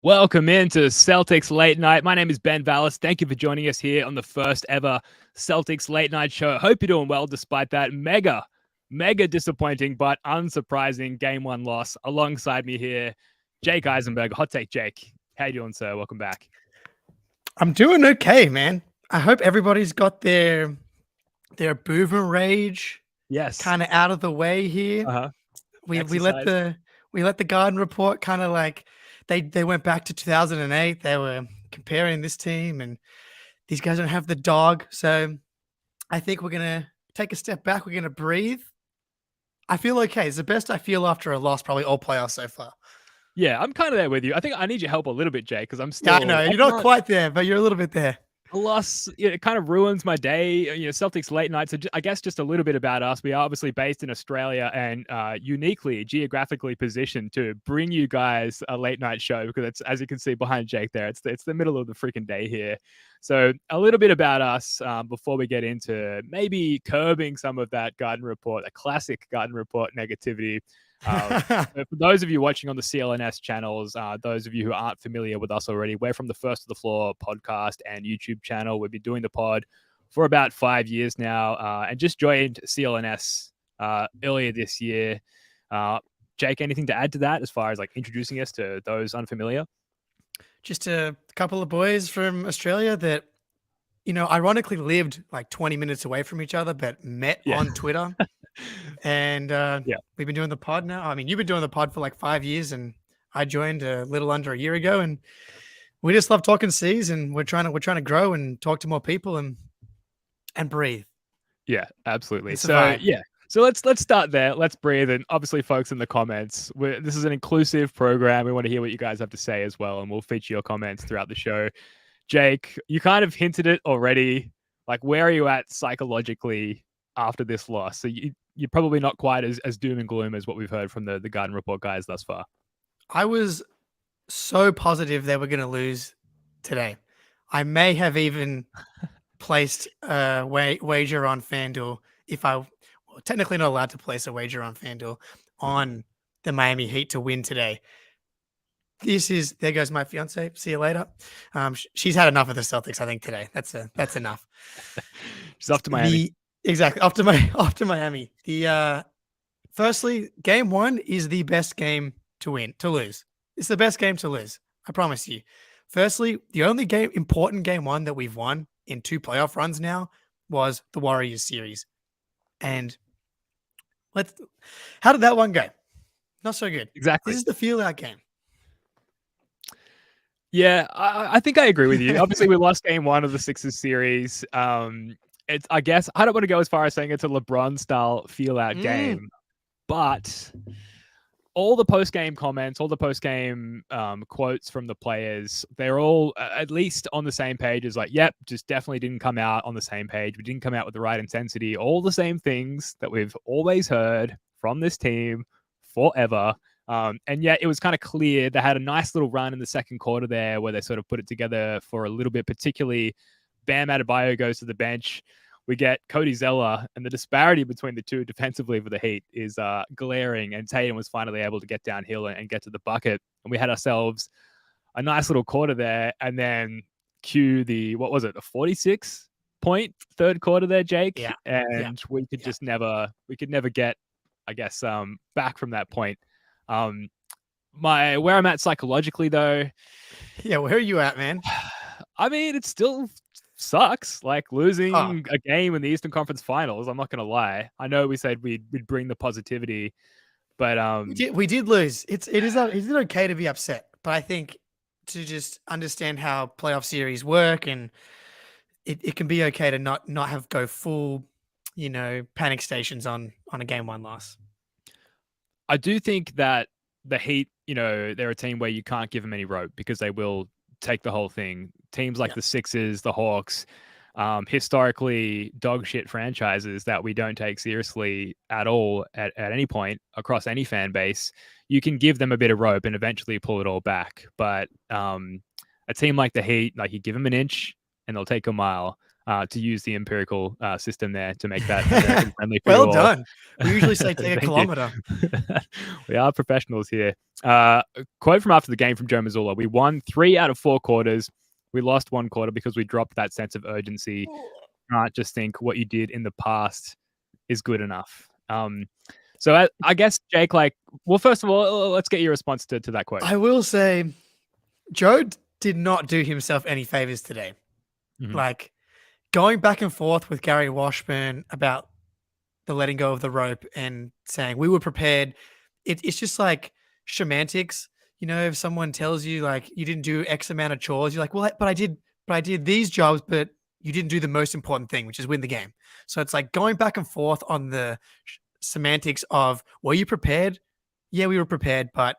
Welcome into Celtics Late Night. My name is Ben Vallis. Thank you for joining us here on the first ever Celtics Late Night show. Hope you're doing well despite that mega disappointing but unsurprising Game 1 loss. Alongside me here, Jake Eisenberg. Hot Take Jake. How you doing, sir? Welcome back. I'm doing okay, man. I hope everybody's got their boomer rage kind of out of the way here. We let the Garden Report kind of like they went back to 2008. They were comparing this team, and these guys don't have the dog. So I think we're gonna take a step back. We're gonna breathe. I feel okay. It's the best I feel after a loss, probably all playoffs so far. Yeah, I'm kind of there with you. I think I need your help a little bit, Jake, because I'm still. Yeah, I know you're not quite there, but you're a little bit there. A loss, it kind of ruins my day. Celtics Late Night. So I guess just a little bit about us. We are obviously based in Australia and uniquely geographically positioned to bring you guys a late night show because it's, as you can see behind Jake there, it's the middle of the freaking day here. So a little bit about us before we get into maybe curbing some of that Garden Report, a classic Garden Report negativity. For those of you watching on the CLNS channels, those of you who aren't familiar with us already, we're from the First to the Floor podcast and YouTube channel. We've been doing the pod for about 5 years now, and just joined CLNS earlier this year. Jake, anything to add to that as far as like introducing us to those unfamiliar? Just a couple of boys from Australia that, ironically lived like 20 minutes away from each other, but met on Twitter. And we've been doing the pod now. I mean, you've been doing the pod for like 5 years, and I joined a little under a year ago, and we just love talking C's, and we're trying to grow and talk to more people and breathe. Yeah, absolutely. So let's start there. Let's breathe. And obviously, folks in the comments, this is an inclusive program. We want to hear what you guys have to say as well, and we'll feature your comments throughout the show. Jake, you kind of hinted it already. Like, where are you at psychologically after this loss? So you're probably not quite as doom and gloom as what we've heard from the Garden Report guys thus far. I was so positive they were going to lose today. I may have even placed a wager on FanDuel technically not allowed to place a wager on FanDuel on the Miami Heat to win today. There goes my fiance. See you later. She's had enough of the Celtics, I think, today. That's enough. She's off to Miami. Exactly. Off to Miami. Firstly, game 1 is the best game to lose. It's the best game to lose. I promise you. Firstly, the only important game 1 that we've won in 2 playoff runs now was the Warriors series. And how did that one go? Not so good. Exactly. This is the feel out game. Yeah, I think I agree with you. Obviously, we lost game 1 of the Sixers series. I guess I don't want to go as far as saying it's a LeBron style feel out game, but all the post-game comments, all the post-game quotes from the players, they're all at least on the same page as like, yep, just definitely didn't come out on the same page. We didn't come out with the right intensity. All the same things that we've always heard from this team forever. And yet it was kind of clear they had a nice little run in the second quarter there where they sort of put it together for a little bit, particularly Bam Adebayo goes to the bench. We get Cody Zeller, and the disparity between the two defensively for the Heat is glaring, and Tatum was finally able to get downhill and get to the bucket. And we had ourselves a nice little quarter there, and then cue a 46-point third quarter there, Jake. Yeah. And we could just never get, I guess, back from that point. Where I'm at psychologically though. Yeah, where are you at, man? I mean, it still sucks, like losing a game in the Eastern Conference Finals. I'm not gonna lie. I know we said we'd bring the positivity, but we did lose. Is it okay to be upset? But I think to just understand how playoff series work, and it can be okay to not have go full, panic stations on a game 1 loss. I do think that the Heat, they're a team where you can't give them any rope because they will take the whole thing teams like the Sixers, the Hawks, historically dog shit franchises that we don't take seriously at all at any point across any fan base, you can give them a bit of rope and eventually pull it all back. But a team like the Heat, like, you give them an inch and they'll take a mile. To use the empirical system there to make that American friendly for well you all. done. We usually say take a kilometer. We are professionals here. Quote from after the game from Joe Mazzulla: "We won 3 out of 4 quarters. We lost 1 quarter because we dropped that sense of urgency. Can't just think what you did in the past is good enough." So I guess, Jake, like, well, first of all, let's get your response to that quote. I will say, Joe did not do himself any favors today. Mm-hmm. Like, going back and forth with Gary Washburn about the letting go of the rope and saying we were prepared. It's just like semantics. You know, if someone tells you like you didn't do X amount of chores, you're like, well, but I did these jobs, but you didn't do the most important thing, which is win the game. So it's like going back and forth on the semantics of, were you prepared? Yeah, we were prepared, but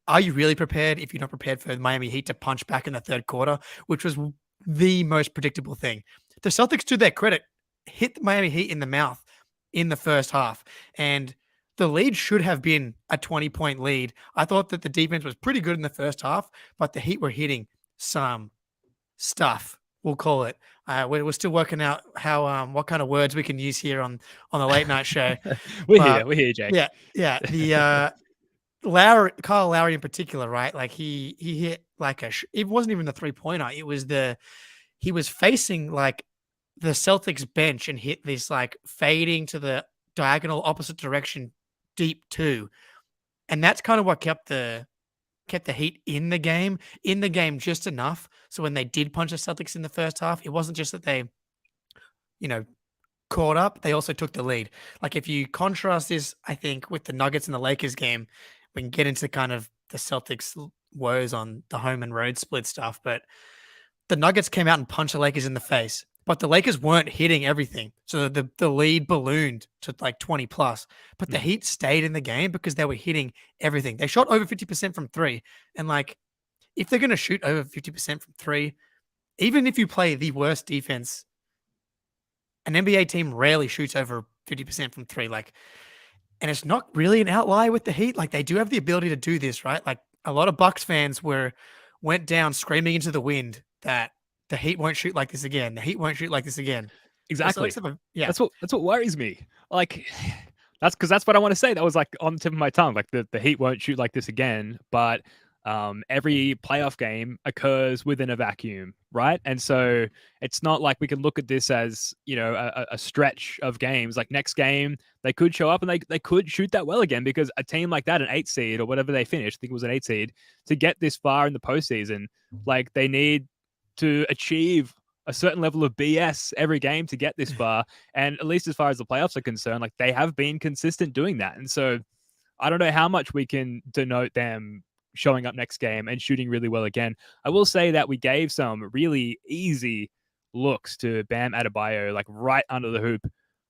are you really prepared if you're not prepared for the Miami Heat to punch back in the third quarter, which was the most predictable thing? The Celtics, to their credit, hit the Miami Heat in the mouth in the first half, and the lead should have been a 20-point lead. I thought that the defense was pretty good in the first half, but the Heat were hitting some stuff, we'll call it. We're still working out how what kind of words we can use here on the late night show. We're here, Jake. Yeah. The Kyle Lowry in particular, right? Like he hit like it wasn't even the 3-pointer. It was he was facing like the Celtics bench and hit this like fading to the diagonal opposite direction deep 2. And that's kind of what kept the Heat in the game just enough. So when they did punch the Celtics in the first half, it wasn't just that they, caught up. They also took the lead. Like, if you contrast this, I think, with the Nuggets and the Lakers game, we can get into kind of the Celtics woes on the home and road split stuff. But the Nuggets came out and punched the Lakers in the face, but the Lakers weren't hitting everything. So the lead ballooned to like 20 plus, but the Heat stayed in the game because they were hitting everything. They shot over 50% from 3. And like, if they're going to shoot over 50% from 3, even if you play the worst defense, an NBA team rarely shoots over 50% from 3. Like, and it's not really an outlier with the Heat. Like, they do have the ability to do this, right? Like, a lot of Bucks fans went down screaming into the wind that the Heat won't shoot like this again. The Heat won't shoot like this again. Exactly. That's what worries me. Like, that's what I want to say. That was like on the tip of my tongue. Like, the Heat won't shoot like this again. But every playoff game occurs within a vacuum, right? And so it's not like we can look at this as, a stretch of games. Like, next game, they could show up and they could shoot that well again, because a team like that, an 8 seed or whatever they finished, I think it was an 8 seed, to get this far in the postseason, like, they need to achieve a certain level of BS every game to get this far. And at least as far as the playoffs are concerned, like, they have been consistent doing that. And so I don't know how much we can denote them showing up next game and shooting really well again. I will say that we gave some really easy looks to Bam Adebayo, like right under the hoop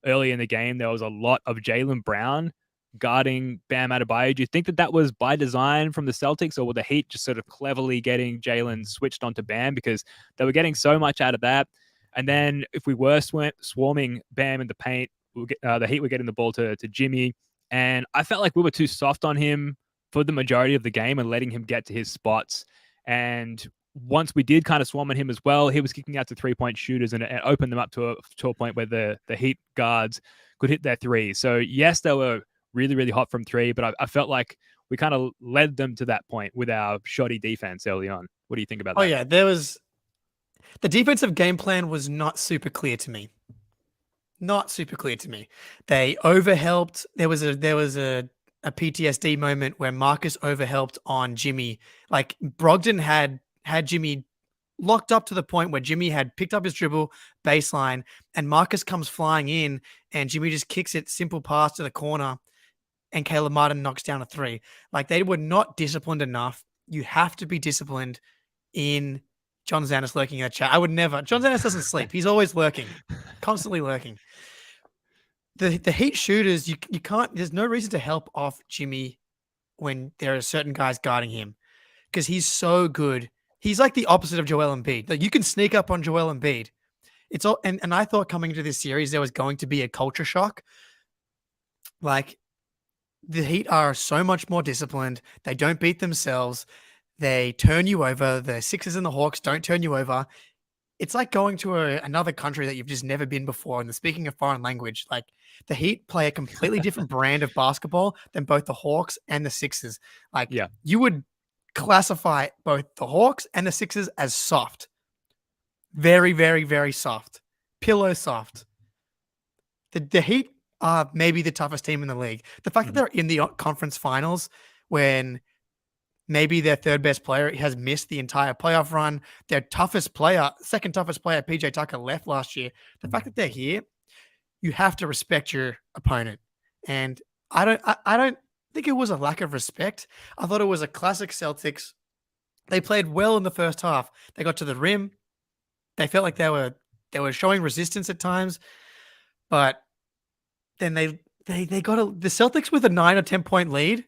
early in the game. There was a lot of Jaylen Brown guarding Bam Adebayo. Do you think that was by design from the Celtics, or were the Heat just sort of cleverly getting Jaylen switched onto Bam, because they were getting so much out of that? And then if we were swarming Bam in the paint, the Heat were getting the ball to Jimmy, and I felt like we were too soft on him for the majority of the game and letting him get to his spots. And once we did kind of swarm on him as well, he was kicking out to 3-point shooters and opened them up to a point where the Heat guards could hit their 3. So yes, they were really, really hot from 3, but I felt like we kind of led them to that point with our shoddy defense early on. What do you think about that? Oh yeah, the defensive game plan was not super clear to me. Not super clear to me. They overhelped. There was a PTSD moment where Marcus overhelped on Jimmy. Like, Brogdon had Jimmy locked up to the point where Jimmy had picked up his dribble baseline, and Marcus comes flying in, and Jimmy just kicks it, simple pass to the corner, and Caleb Martin knocks down a 3. Like, they were not disciplined enough. You have to be disciplined in John Zanis lurking in the chat. I would never. John Zanis doesn't sleep. He's always lurking, constantly lurking. The Heat shooters, you can't, there's no reason to help off Jimmy when there are certain guys guarding him, because he's so good He's like the opposite of Joel Embiid. Like you can sneak up on Joel Embiid. It's all, and I thought coming into this series there was going to be a culture shock. Like the Heat are so much more disciplined. They don't beat themselves. They turn you over. The Sixers and the Hawks don't turn you over. It's like going to another country that you've just never been before. And speaking a foreign language, like the Heat play a completely different brand of basketball than both the Hawks and the Sixers. Like you would classify both the Hawks and the Sixers as soft. Very, very, very soft. Pillow soft. The Heat are maybe the toughest team in the league. The fact that they're in the conference finals when maybe their third best player has missed the entire playoff run, their toughest player, second toughest player, PJ Tucker, left last year. The fact that they're here, you have to respect your opponent. And I don't think it was a lack of respect. I thought it was a classic Celtics. They played well in the first half. They got to the rim. They felt like they were showing resistance at times, but then they got the Celtics with a 9 or 10 point lead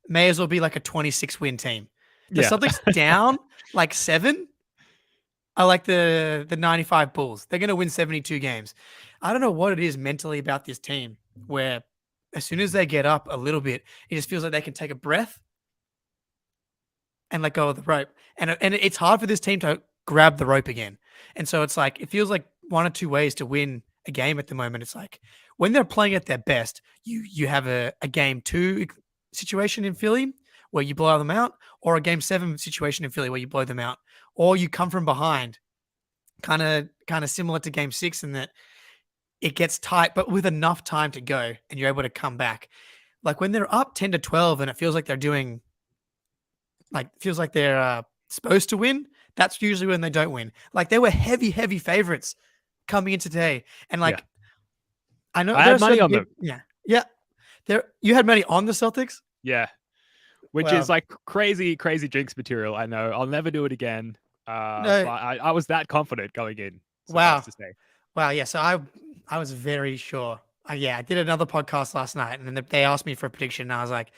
may as well be like a 26 win team. The Celtics down like 7 are like the 95 Bulls. They're going to win 72 games. I don't know what it is mentally about this team where as soon as they get up a little bit, it just feels like they can take a breath and let go of the rope. And it's hard for this team to grab the rope again. And so it's like, it feels like one or two ways to win a game at the moment. It's like when they're playing at their best, you have a game 2 situation in Philly where you blow them out, or a game 7 situation in Philly where you blow them out, or you come from behind, kind of similar to game 6 in that it gets tight, but with enough time to go and you're able to come back. Like when they're up 10 to 12 and it feels like they're supposed to win, that's usually when they don't win. Like they were heavy favorites coming in today. And like, I know I had money on them. Yeah. You had money on the Celtics? Yeah. Which is like crazy jinx material. I know. I'll never do it again. No. I was that confident going in. Wow. Wow. Yeah. So I was very sure. I did another podcast last night and then they asked me for a prediction and I was like,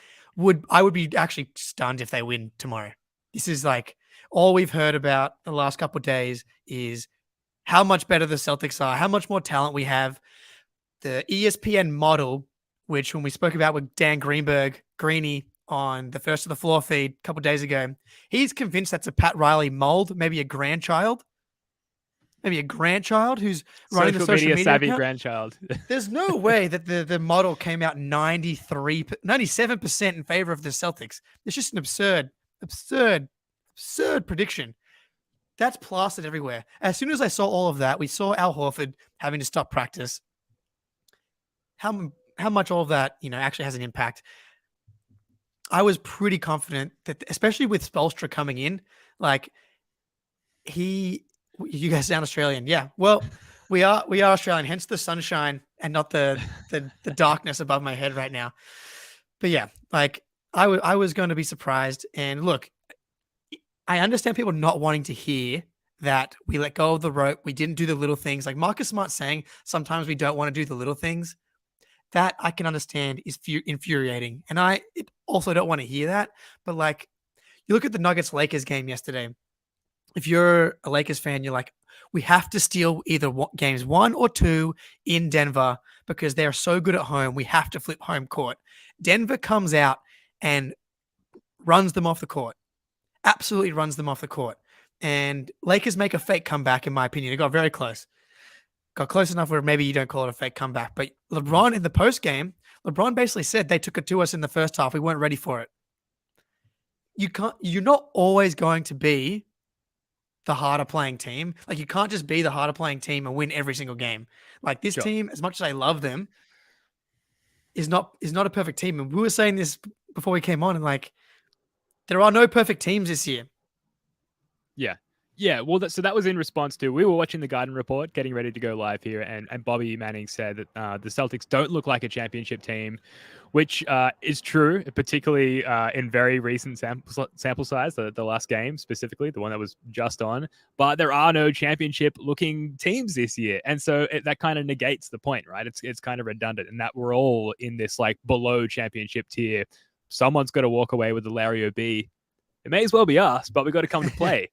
I would be actually stunned if they win tomorrow. This is like all we've heard about the last couple of days is how much better the Celtics are, how much more talent we have. The ESPN model, which when we spoke about with Dan Greeny on the First of the Floor feed a couple of days ago, he's convinced that's a Pat Riley mold, maybe a grandchild who's running the social media savvy account. Grandchild. There's no way that the model came out 97% in favor of the Celtics. It's just an absurd prediction. That's plastered everywhere. As soon as I saw all of that, we saw Al Horford having to stop practice. How much all of that, actually has an impact. I was pretty confident that, especially with Spoelstra coming in, like you guys sound Australian. Yeah. Well, we are Australian, hence the sunshine and not the darkness above my head right now. But yeah, like I was going to be surprised. And look, I understand people not wanting to hear that we let go of the rope. We didn't do the little things. Like Marcus Smart saying, sometimes we don't want to do the little things. That I can understand is infuriating. And I also don't want to hear that. But like, you look at the Nuggets-Lakers game yesterday. If you're a Lakers fan, you're like, we have to steal either games 1 or 2 in Denver because they're so good at home. We have to flip home court. Denver comes out and runs them off the court. Absolutely runs them off the court. And Lakers make a fake comeback, in my opinion. It got very close. Got close enough where maybe you don't call it a fake comeback. But LeBron in the postgame, LeBron basically said they took it to us in the first half. We weren't ready for it. You're not always going to be the harder playing team. Like you can't just be the harder playing team and win every single game. Like this team, as much as I love them, is not a perfect team. And we were saying this before we came on, and like there are no perfect teams this year. Yeah. Yeah, well, so that was in response to, we were watching the Garden Report, getting ready to go live here, and Bobby Manning said that the Celtics don't look like a championship team, which is true, particularly in very recent sample size, the last game specifically, the one that was just on. But there are no championship-looking teams this year, and so that kind of negates the point, right? It's kind of redundant, and that we're all in this like below championship tier. Someone's got to walk away with the Larry O.B. It may as well be us, but we've got to come to play.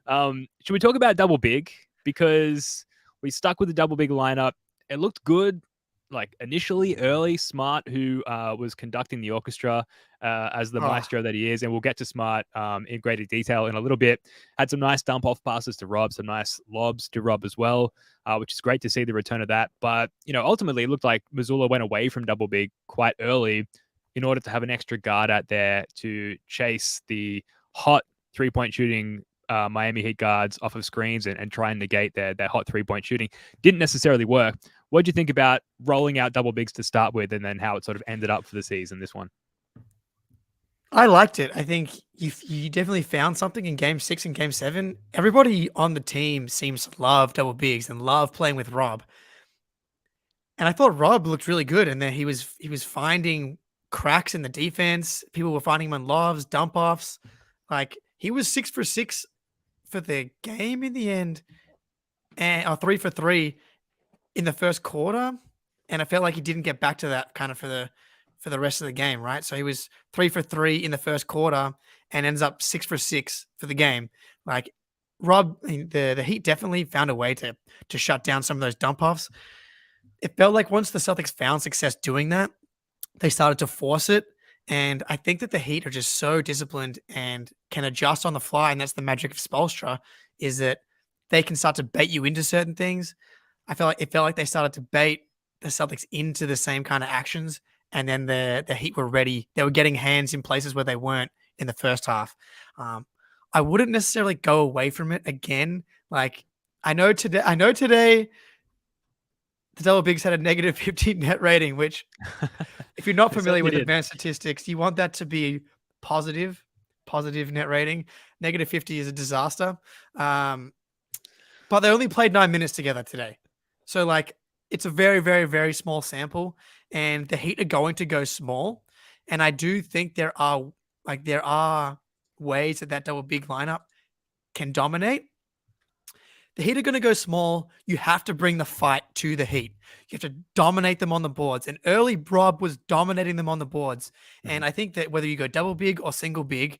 Should we talk about double big? Because we stuck with the double big lineup. It looked good, like initially early. Smart, who was conducting the orchestra as the maestro that he is, and we'll get to Smart in greater detail in a little bit, had some nice dump off passes to Rob, some nice lobs to Rob as well, which is great to see the return of that. But, ultimately it looked like Mazzulla went away from double big quite early in order to have an extra guard out there to chase the hot three-point shooting Miami Heat guards off of screens and try and negate their hot three-point shooting. Didn't necessarily work. What do you think about rolling out double bigs to start with, and then how it sort of ended up for the season, this one? I liked it. I think you definitely found something in Game 6 and Game 7. Everybody on the team seems to love double bigs and love playing with Rob. And I thought Rob looked really good, and then he was finding cracks in the defense. People were finding him on lobs, dump offs. Like, he was 6 for 6 for the game in the end, and 3 for 3 in the first quarter. And I felt like he didn't get back to that kind of for the rest of the game, right? So he was 3 for 3 in the first quarter and ends up 6 for 6 for the game. Like, Rob, the Heat definitely found a way to shut down some of those dump offs. It felt like once the Celtics found success doing that, they started to force it. And I think that the Heat are just so disciplined and can adjust on the fly. And that's the magic of Spoelstra, is that they can start to bait you into certain things. It felt like they started to bait the Celtics into the same kind of actions. And then the Heat were ready. They were getting hands in places where they weren't in the first half. I wouldn't necessarily go away from it again. Like, I know today the double bigs had a negative 15 net rating, which, if you're not familiar with advanced statistics, you want that to be positive net rating. Negative 50 is a disaster. But they only played 9 minutes together today. So, like, it's a very, very, very small sample, and the Heat are going to go small. And I do think there are ways that double big lineup can dominate. The Heat are going to go small. You have to bring the fight to the Heat. You have to dominate them on the boards. And early Rob was dominating them on the boards. Mm-hmm. And I think that whether you go double big or single big,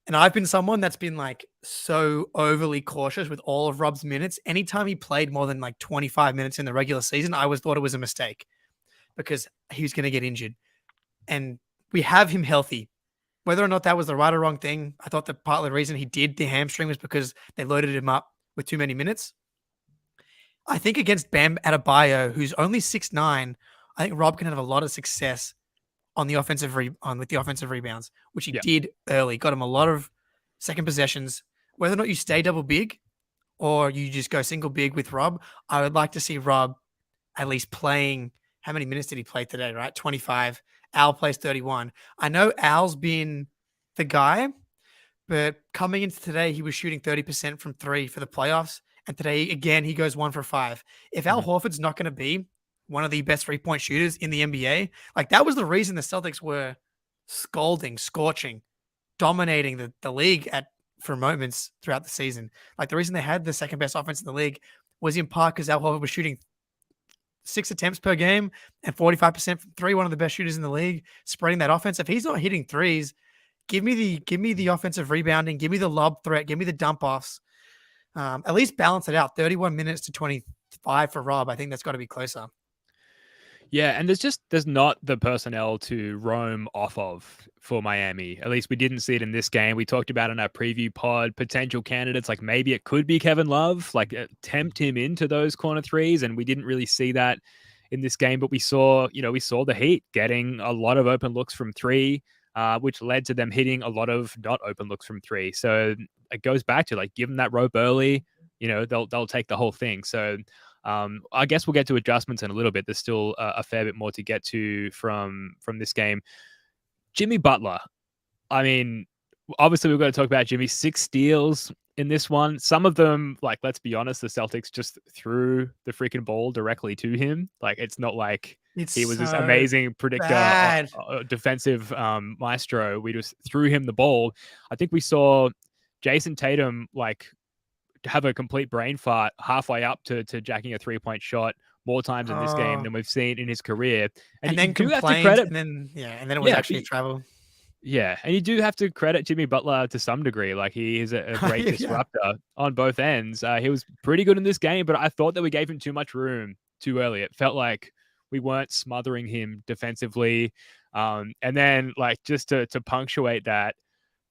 and I've been someone that's been like so overly cautious with all of Rob's minutes. Anytime he played more than like 25 minutes in the regular season, I always thought it was a mistake because he was going to get injured. And we have him healthy. Whether or not that was the right or wrong thing, I thought that part of the reason he did the hamstring was because they loaded him up with too many minutes. I think against Bam Adebayo, who's only 6'9", I think Rob can have a lot of success on the offensive with the offensive rebounds, which he did early. Got him a lot of second possessions. Whether or not you stay double big or you just go single big with Rob, I would like to see Rob at least playing. How many minutes did he play today, right? 25. Al plays 31. I know Al's been the guy, but coming into today, he was shooting 30% from 3 for the playoffs. And today, again, he goes 1 for 5. If Al Horford's not going to be one of the best 3-point shooters in the NBA, like, that was the reason the Celtics were scorching, dominating the league for moments throughout the season. Like, the reason they had the second best offense in the league was in part because Al Horford was shooting 6 attempts per game and 45% from 3, one of the best shooters in the league, spreading that offense. If he's not hitting threes, give me the offensive rebounding, give me the lob threat, give me the dump offs. At least balance it out. 31 minutes to 25 for Rob. I think that's got to be closer. Yeah, and there's not the personnel to roam off of for Miami. At least we didn't see it in this game. We talked about in our preview pod potential candidates, like maybe it could be Kevin Love, like tempt him into those corner threes, and we didn't really see that in this game. But we saw the Heat getting a lot of open looks from 3, which led to them hitting a lot of not open looks from 3. So it goes back to, like, give them that rope early. They'll take the whole thing. So I guess we'll get to adjustments in a little bit. There's still a fair bit more to get to from this game. Jimmy Butler. I mean, obviously we've got to talk about Jimmy. 6 steals in this one. Some of them, like, let's be honest, the Celtics just threw the freaking ball directly to him. Like, it's not like he was this amazing predictor, defensive maestro. We just threw him the ball. I think we saw Jason Tatum, like, have a complete brain fart halfway up to jacking a 3-point shot more times in this game than we've seen in his career. And then complained, and then it was actually travel. Yeah, and you do have to credit Jimmy Butler to some degree. Like, he is a great disruptor on both ends. He was pretty good in this game, but I thought that we gave him too much room too early. It felt like we weren't smothering him defensively. And then, like, just to punctuate that,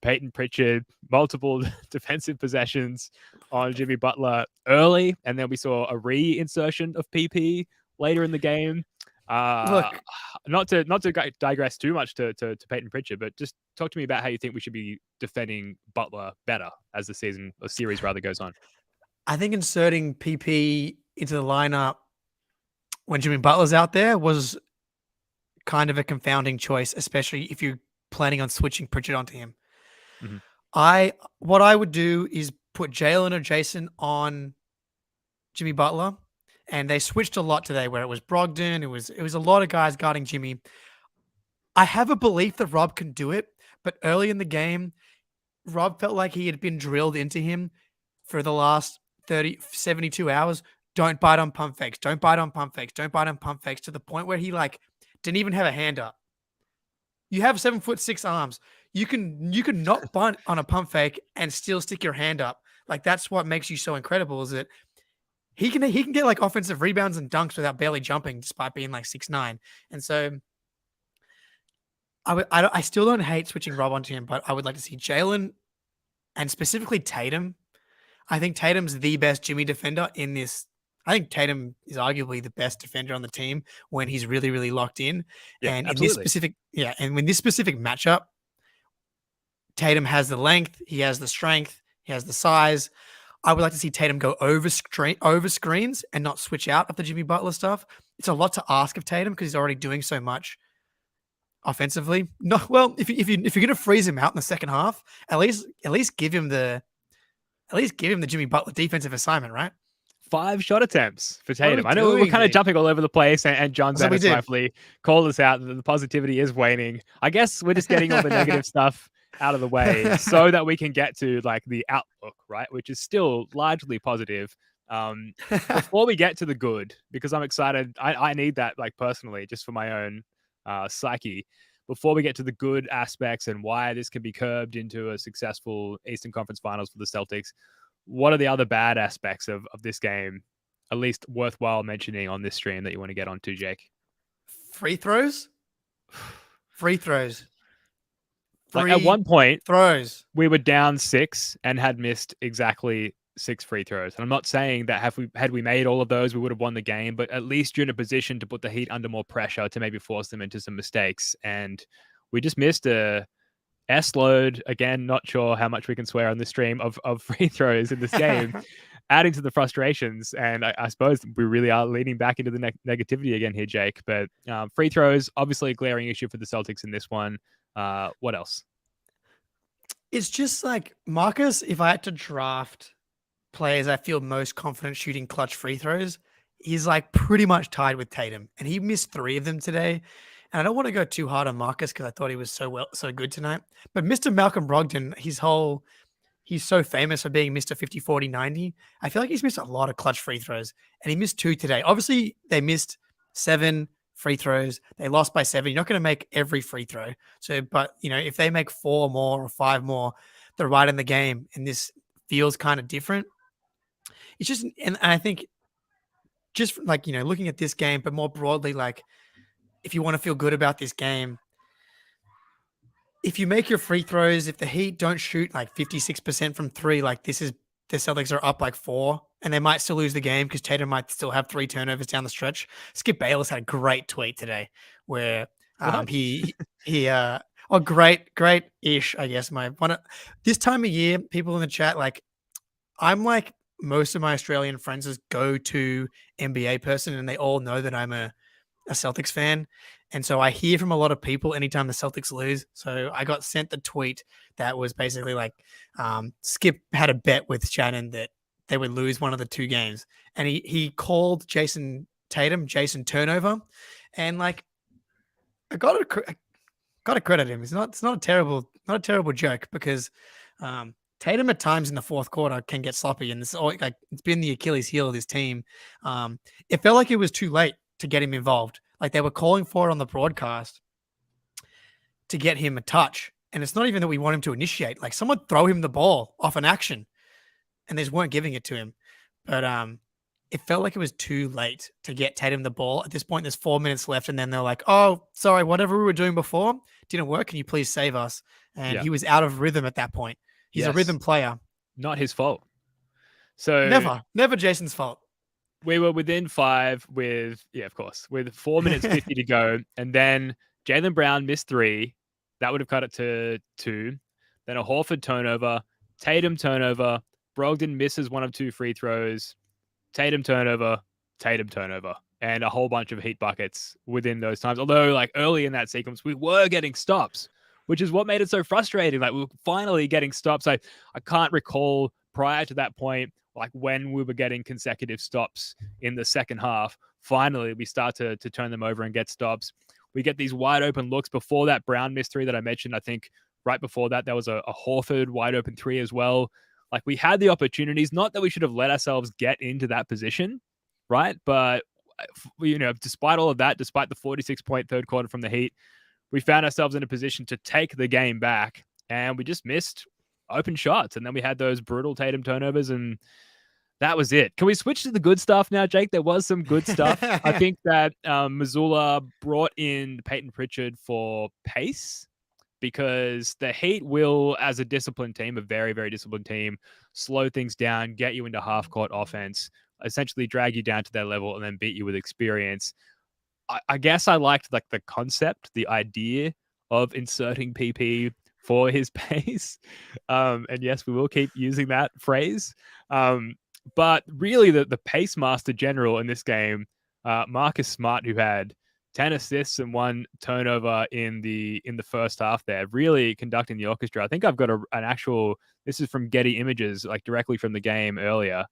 Peyton Pritchard, multiple defensive possessions on Jimmy Butler early, and then we saw a reinsertion of PP later in the game. Look, not to digress too much to Peyton Pritchard, but just talk to me about how you think we should be defending Butler better as the season or series rather goes on. I think inserting PP into the lineup when Jimmy Butler's out there was kind of a confounding choice, especially if you're planning on switching Pritchard onto him. Mm-hmm. What I would do is put Jalen or Jason on Jimmy Butler, and they switched a lot today where it was Brogdon, it was a lot of guys guarding Jimmy. I have a belief that Rob can do it, but early in the game, Rob felt like he had been drilled into him for the last 72 hours. Don't bite on pump fakes. Don't bite on pump fakes. Don't bite on pump fakes, to the point where he like didn't even have a hand up. You have 7'6" arms. You can not bunt on a pump fake and still stick your hand up. Like, that's what makes you so incredible, is that he can get like offensive rebounds and dunks without barely jumping, despite being like 6'9". And so I still don't hate switching Rob onto him, but I would like to see Jalen and specifically Tatum. I think Tatum's the best Jimmy defender in this. I think Tatum is arguably the best defender on the team when he's really, really locked in. Yeah, and absolutely. When this specific matchup, Tatum has the length, he has the strength, he has the size. I would like to see Tatum go over screens and not switch out of the Jimmy Butler stuff. It's a lot to ask of Tatum because he's already doing so much offensively. No, well, if you're going to freeze him out in the second half, at least give him the Jimmy Butler defensive assignment, right? 5 shot attempts for Tatum. I know we're kind of jumping all over the place, and John Zennis rightfully called us out that the positivity is waning. I guess we're just getting all the negative stuff out of the way so that we can get to like the outlook, right? Which is still largely positive. Before we get to the good, because I'm excited, I need that, like, personally, just for my own psyche. Before we get to the good aspects and why this can be curbed into a successful Eastern Conference Finals for the Celtics, what are the other bad aspects of this game, at least worthwhile mentioning on this stream, that you want to get onto, Jake? Free throws? Like, at one point, we were down 6 and had missed exactly 6 free throws. And I'm not saying that had we made all of those, we would have won the game, but at least you're in a position to put the Heat under more pressure to maybe force them into some mistakes. And we just missed a S-load. Again, not sure how much we can swear on this stream of free throws in this game, adding to the frustrations. And I suppose we really are leaning back into the negativity again here, Jake. But free throws, obviously a glaring issue for the Celtics in this one. What else? It's just like, Marcus, if I had to draft players I feel most confident shooting clutch free throws, he's like pretty much tied with Tatum. And he missed 3 of them today. And I don't want to go too hard on Marcus because I thought he was so good tonight. But Mr. Malcolm Brogdon, he's so famous for being Mr. 50, 40, 90. I feel like he's missed a lot of clutch free throws. And he missed 2 today. Obviously, they missed 7 free throws. They lost by 7. You're not going to make every free throw. So, but, if they make 4 more or 5 more, they're right in the game. And this feels kind of different. It's just, and I think just like, looking at this game, but more broadly, like, if you want to feel good about this game, if you make your free throws, if the Heat don't shoot like 56% from 3, like, the Celtics are up like 4, and they might still lose the game because Tatum might still have 3 turnovers down the stretch. Skip Bayless had a great tweet today where great-ish, I guess. This time of year, people in the chat, like, I'm like most of my Australian friends' go-to NBA person, and they all know that I'm a Celtics fan. And so I hear from a lot of people anytime the Celtics lose. So I got sent the tweet that was basically like, Skip had a bet with Shannon that they would lose one of the 2 games. And he called Jason Tatum Jason Turnover. And like, I got to credit him. It's not a terrible joke, because Tatum at times in the fourth quarter can get sloppy, and it's been the Achilles heel of this team. It felt like it was too late to get him involved. Like, they were calling for it on the broadcast to get him a touch, And it's not even that we want him to initiate. Like, someone throw him the ball off an action, and they just weren't giving it to him. But it felt like it was too late to get Tatum the ball. At this point, there's 4 minutes left, and then they're like, "Oh, sorry, whatever we were doing before didn't work. Can you please save us?" And he was out of rhythm at that point. He's a rhythm player. Not his fault. So never Jason's fault. We were within 5 with 4 minutes 50 to go, and then Jaylen Brown missed 3. That would have cut it to 2. Then a Horford turnover, Tatum turnover, Brogdon misses 1 of 2 free throws, Tatum turnover, and a whole bunch of Heat buckets within those times. Although, like, early in that sequence, we were getting stops, which is what made it so frustrating. Like, we were finally getting stops. I can't recall prior to that point, like, when we were getting consecutive stops in the second half. Finally, we start to turn them over and get stops. We get these wide open looks. Before that Brown missed 3 that I mentioned, I think right before that, there was a Horford wide open 3 as well. Like, we had the opportunities, not that we should have let ourselves get into that position, right? But, despite all of that, despite the 46-point third quarter from the Heat, we found ourselves in a position to take the game back, and we just missed open shots. And then we had those brutal Tatum turnovers, and that was it. Can we switch to the good stuff now, Jake? There was some good stuff. I think that Missoula brought in Peyton Pritchard for pace, because the Heat will, as a disciplined team, a very, very disciplined team, slow things down, get you into half-court offense, essentially drag you down to their level, and then beat you with experience. I guess I liked, like, the concept, the idea of inserting PP for his pace. And yes, we will keep using that phrase. But really, the pace master general in this game, Marcus Smart, who had 10 assists and 1 turnover in the first half there, really conducting the orchestra. I think I've got an actual, this is from Getty Images, like directly from the game earlier.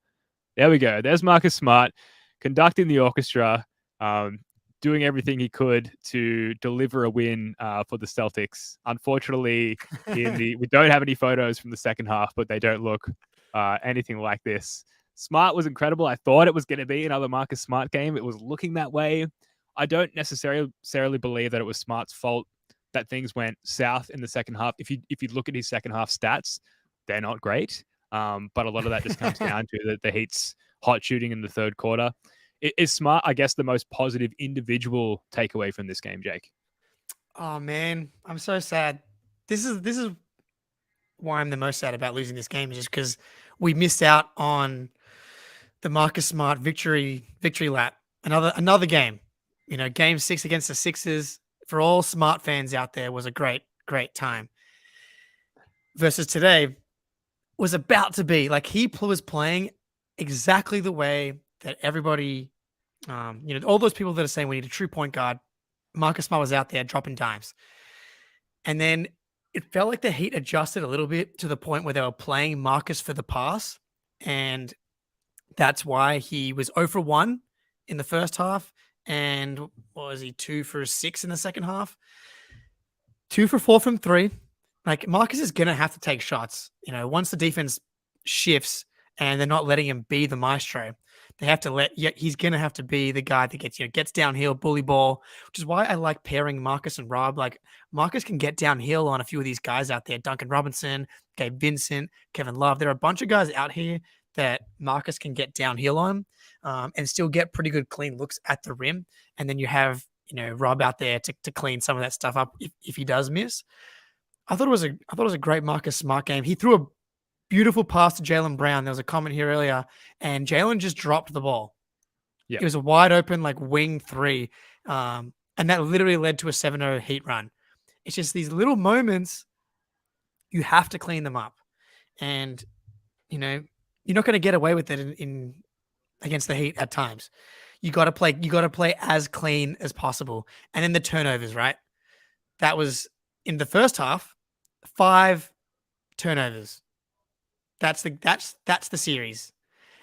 There we go. There's Marcus Smart conducting the orchestra, doing everything he could to deliver a win for the Celtics. Unfortunately, we don't have any photos from the second half, but they don't look anything like this. Smart was incredible. I thought it was going to be another Marcus Smart game. It was looking that way. I don't necessarily believe that it was Smart's fault that things went south in the second half. If you look at his second half stats, they're not great. But a lot of that just comes down to the Heat's hot shooting in the third quarter. Is Smart, I guess, the most positive individual takeaway from this game, Jake? Oh man, I'm so sad. This is why I'm the most sad about losing this game, is just because we missed out on the Marcus Smart victory lap. Another game. Game 6 against the Sixers, for all Smart fans out there, was a great time. Versus today was about to be, like, he was playing exactly the way that everybody, all those people that are saying we need a true point guard, Marcus Smart was out there dropping dimes. And then it felt like the Heat adjusted a little bit to the point where they were playing Marcus for the pass. And that's why he was 0 for 1 in the first half. And what was he, 2 for 6 in the second half? 2 for 4 from 3. Like, Marcus is going to have to take shots. Once the defense shifts and they're not letting him be the maestro, they have to he's going to have to be the guy that gets downhill, bully ball, which is why I like pairing Marcus and Rob. Like, Marcus can get downhill on a few of these guys out there. Duncan Robinson, Gabe Vincent, Kevin Love. There are a bunch of guys out here that Marcus can get downhill on and still get pretty good clean looks at the rim. And then you have, Rob out there to clean some of that stuff up if he does miss. I thought it was a great Marcus Smart game. He threw a beautiful pass to Jaylen Brown. There was a comment here earlier, and Jaylen just dropped the ball. Yeah. It was a wide open, like, wing 3. And that literally led to a 7-0 Heat run. It's just these little moments, you have to clean them up. And, you're not going to get away with it in against the Heat at times. You got to play as clean as possible. And then the turnovers, right? That was in the first half, 5 turnovers. That's the series.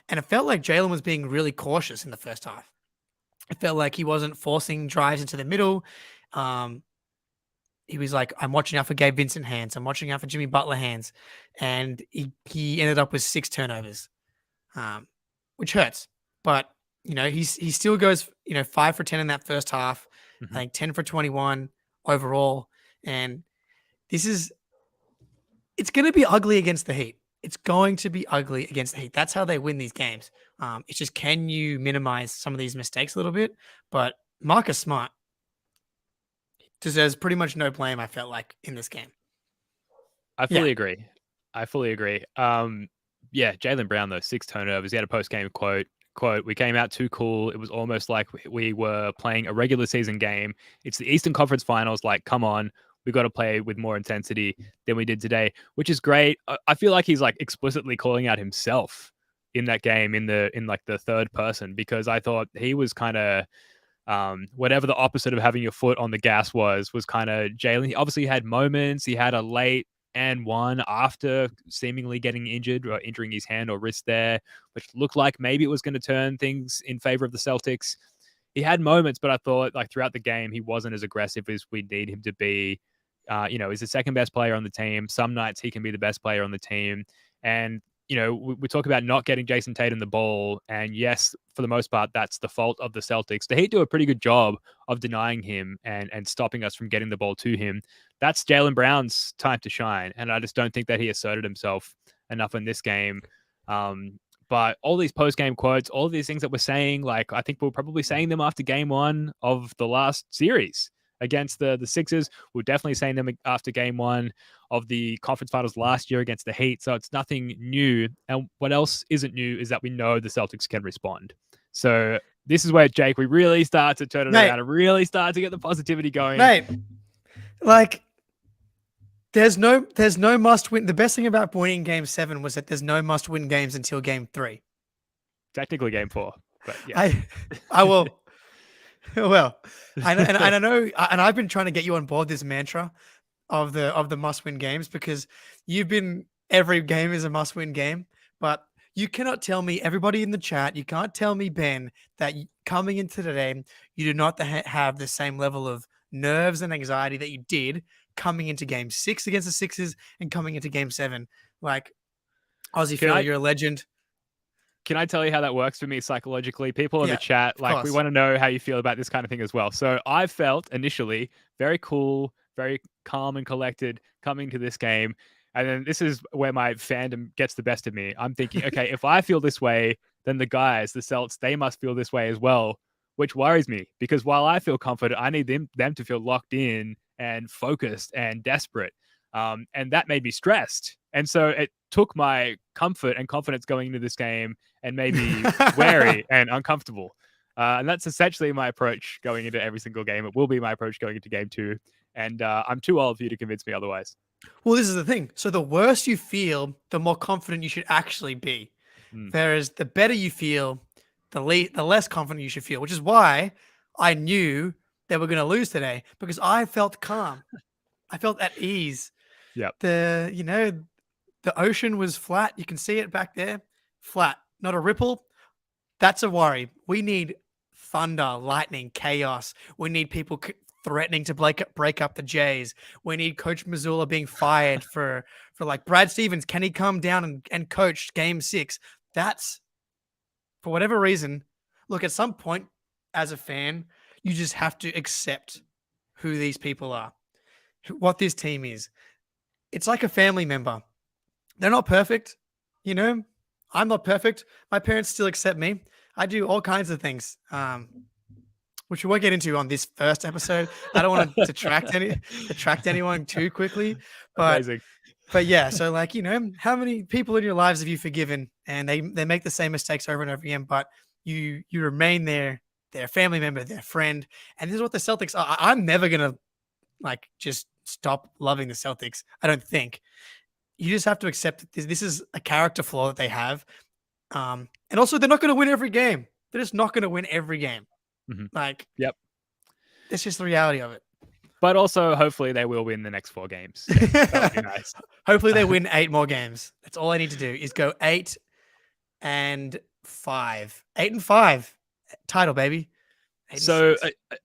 And it felt like Jaylen was being really cautious in the first half. It felt like he wasn't forcing drives into the middle. He was like, I'm watching out for Gabe Vincent hands. I'm watching out for Jimmy Butler hands. And he ended up with 6 turnovers, which hurts. But, he still goes, 5 for 10 in that first half, like 10 for 21 overall. And this is It's going to be ugly against the Heat. It's going to be ugly against the Heat. That's how they win these games. It's just, can you minimize some of these mistakes a little bit? But Marcus Smart deserves pretty much no blame, I felt like, in this game. I fully agree. Yeah, Jaylen Brown, though, 6 turnovers. He had a post-game quote, we came out too cool. It was almost like we were playing a regular season game. It's the Eastern Conference Finals. Like, come on, we got to play with more intensity than we did today, which is great. I feel like he's like explicitly calling out himself in that game in like the third person, because I thought he was kind of whatever the opposite of having your foot on the gas was kind of Jaylen. He obviously had moments. He had a late and one after seemingly getting injured or injuring his hand or wrist there, which looked like maybe it was going to turn things in favor of the Celtics. He had moments, but I thought like throughout the game, he wasn't as aggressive as we need him to be. He's the second best player on the team. Some nights he can be the best player on the team. And we talk about not getting Jason Tatum the ball. And yes, for the most part, that's the fault of the Celtics. The Heat do a pretty good job of denying him and stopping us from getting the ball to him. That's Jaylen Brown's time to shine. And I just don't think that he asserted himself enough in this game. But all these post-game quotes, all of these things that we're saying, like I think we're probably saying them after game one of the last series against the Sixers. We're definitely saying them after game one of the conference finals last year against the Heat. So it's nothing new. And what else isn't new is that we know the Celtics can respond. So this is where, Jake, we really start to turn it around and really start to get the positivity going. Mate, like there's no must win. The best thing about winning game 7 was that there's no must win games until game 3. Technically game 4, but yeah. I will. Well, I know, and I've been trying to get you on board this mantra of the must win games, because you've been, every game is a must win game, but you cannot tell me, everybody in the chat, you can't tell me, Ben, that coming into today, you do not have the same level of nerves and anxiety that you did coming into game 6 against the Sixers and coming into game 7. Like, Aussie Phil, you're a legend. Can I tell you how that works for me psychologically? People in the chat, like, we want to know how you feel about this kind of thing as well. So I felt initially very cool, very calm and collected coming to this game. And then this is where my fandom gets the best of me. I'm thinking, okay, if I feel this way, then the guys, the Celts, they must feel this way as well, which worries me, because while I feel confident, I need them to feel locked in and focused and desperate. And that made me stressed. And so it took my comfort and confidence going into this game and made me wary and uncomfortable. And that's essentially my approach going into every single game. It will be my approach going into game 2. And I'm too old for you to convince me otherwise. Well, this is the thing. So the worse you feel, the more confident you should actually be. Whereas the better you feel, the less confident you should feel, which is why I knew they were going to lose today, because I felt calm. I felt at ease. Yeah. The ocean was flat. You can see it back there. Flat. Not a ripple. That's a worry. We need thunder, lightning, chaos. We need people threatening to break up the Jays. We need Coach Mazzulla being fired for like Brad Stevens. Can he come down and coach game 6? That's, for whatever reason, look, at some point as a fan, you just have to accept who these people are, what this team is. It's like a family member. They're not perfect. I'm not perfect. My parents still accept me. I do all kinds of things, which we won't get into on this first episode. I don't want to detract anyone too quickly, but amazing. But yeah, so like, how many people in your lives have you forgiven, and they make the same mistakes over and over again, but you remain their family member, their friend. And this is what the Celtics are. I'm never gonna like just stop loving the Celtics. I don't think. You just have to accept that this is a character flaw that they have. And also, they're not going to win every game. They're just not going to win every game. Like, yep. That's just the reality of it. But also, hopefully, they will win the next 4 games. That would be nice. Hopefully, they win 8 more games. That's all I need to do is go 8-5. 8-5. Title, baby. So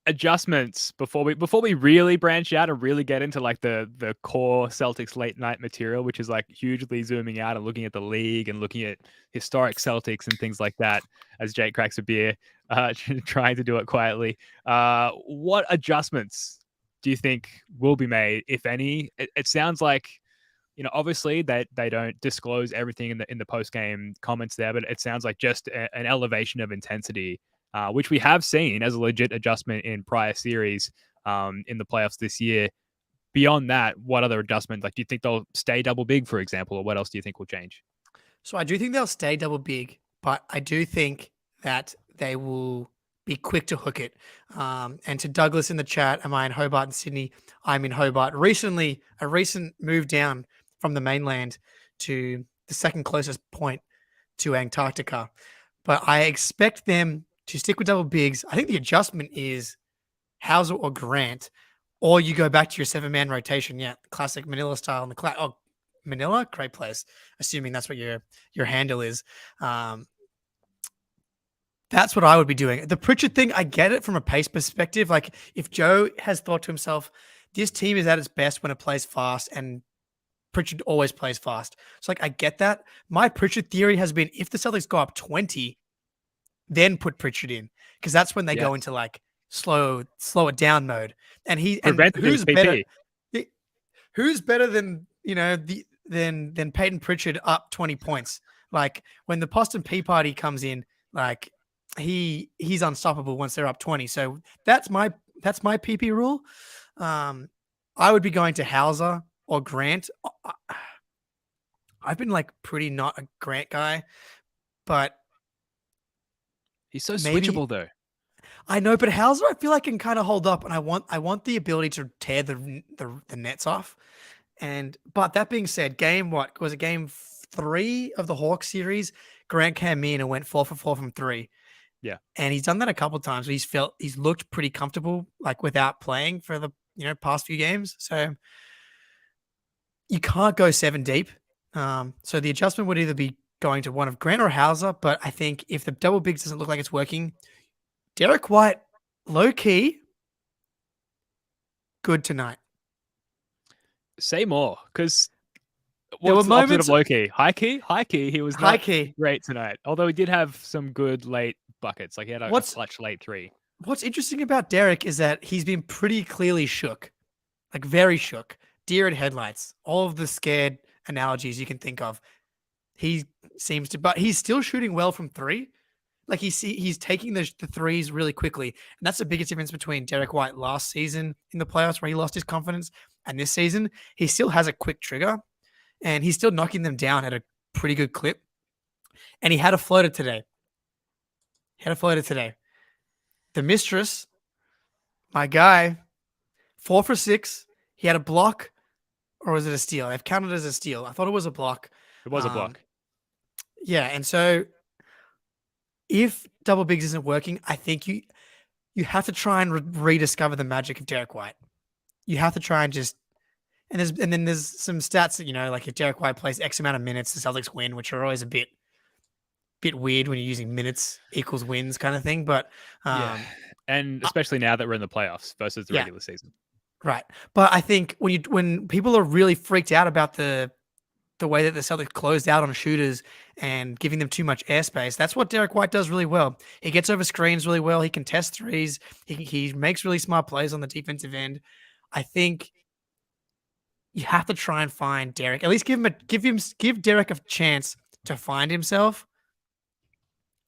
adjustments before we really branch out and really get into like the core Celtics late night material, which is like hugely zooming out and looking at the league and looking at historic Celtics and things like that, as Jake cracks a beer, trying to do it quietly. What adjustments do you think will be made, if any? It sounds like, obviously they don't disclose everything in the post game comments there, but it sounds like just an elevation of intensity, which we have seen as a legit adjustment in prior series in the playoffs this year. Beyond that, what other adjustments? Like, do you think they'll stay double big, for example, or what else do you think will change? So I do think they'll stay double big, but I do think that they will be quick to hook it. And to Douglas in the chat, am I in Hobart and Sydney? I'm in Hobart. Recently, a recent move down from the mainland to the second closest point to Antarctica. But I expect them to stick with double bigs. I think the adjustment is Hauser or Grant, or you go back to your 7-man rotation. Yeah, classic Manila style in the Manila, great place. Assuming that's what your handle is. That's what I would be doing. The Pritchard thing, I get it from a pace perspective. Like if Joe has thought to himself, this team is at its best when it plays fast, and Pritchard always plays fast. So like I get that. My Pritchard theory has been if the Celtics go up 20, then put Pritchard in, because that's when they go into like slow it down mode. And who's better? Who's better than than Peyton Pritchard up 20 points? Like when the Boston Tea Party comes in, like he's unstoppable once they're up 20. So that's my PP rule. I would be going to Hauser or Grant. I've been like pretty not a Grant guy, but he's so switchable though. I know, but Hauser I feel like can kind of hold up, and I want the ability to tear the nets off. But that being said, game 3 of the Hawks series, Grant came in and went 4 for 4 from 3. Yeah. And he's done that a couple of times. He's looked pretty comfortable, like without playing for the past few games. So you can't go 7 deep. So the adjustment would either be going to one of Grant or Hauser. But I think if the double bigs doesn't look like it's working, Derek White, low key, good tonight. Say more, because what's the opposite of low key? High key? High key. He was not great tonight, although he did have some good late buckets. Like he had a clutch late 3. What's interesting about Derek is that he's been pretty clearly shook, like very shook. Deer in headlights, all of the scared analogies you can think of. He seems to, but he's still shooting well from 3. Like he's taking the threes really quickly. And that's the biggest difference between Derek White last season in the playoffs where he lost his confidence and this season. He still has a quick trigger and he's still knocking them down at a pretty good clip. And he had a floater today. The mistress, my guy, 4 for 6. He had a block, or was it a steal? They've counted it as a steal. I thought it was a block. It was a block. Yeah, and so if double bigs isn't working, I think you have to try and rediscover the magic of Derek White. You have to try and then there's some stats that like if Derek White plays X amount of minutes, the Celtics win, which are always a bit weird when you're using minutes equals wins kind of thing. But and especially now that we're in the playoffs versus the regular season, right? But I think when people are really freaked out about the way that the Celtics closed out on shooters and giving them too much airspace, that's what Derek White does really well. He gets over screens really well. He can test threes. He makes really smart plays on the defensive end. I think you have to try and find Derek. At least give Derek a chance to find himself.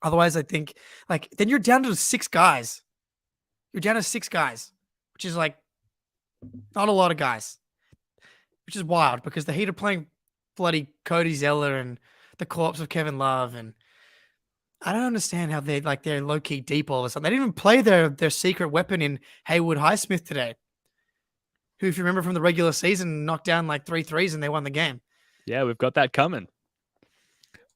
Otherwise, I think then you're down to 6 guys. You're down to 6 guys, which is like not a lot of guys, which is wild because the Heat are playing bloody Cody Zeller and the corpse of Kevin Love, and I don't understand how they're low key deep all of a sudden. They didn't even play their secret weapon in Haywood Highsmith today, who, if you remember from the regular season, knocked down like 3 threes and they won the game. Yeah, we've got that coming,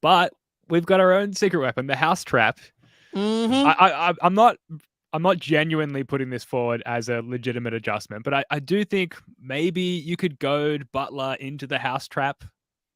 but we've got our own secret weapon, the house trap. Mm-hmm. I'm not genuinely putting this forward as a legitimate adjustment, but I do think maybe you could goad Butler into the house trap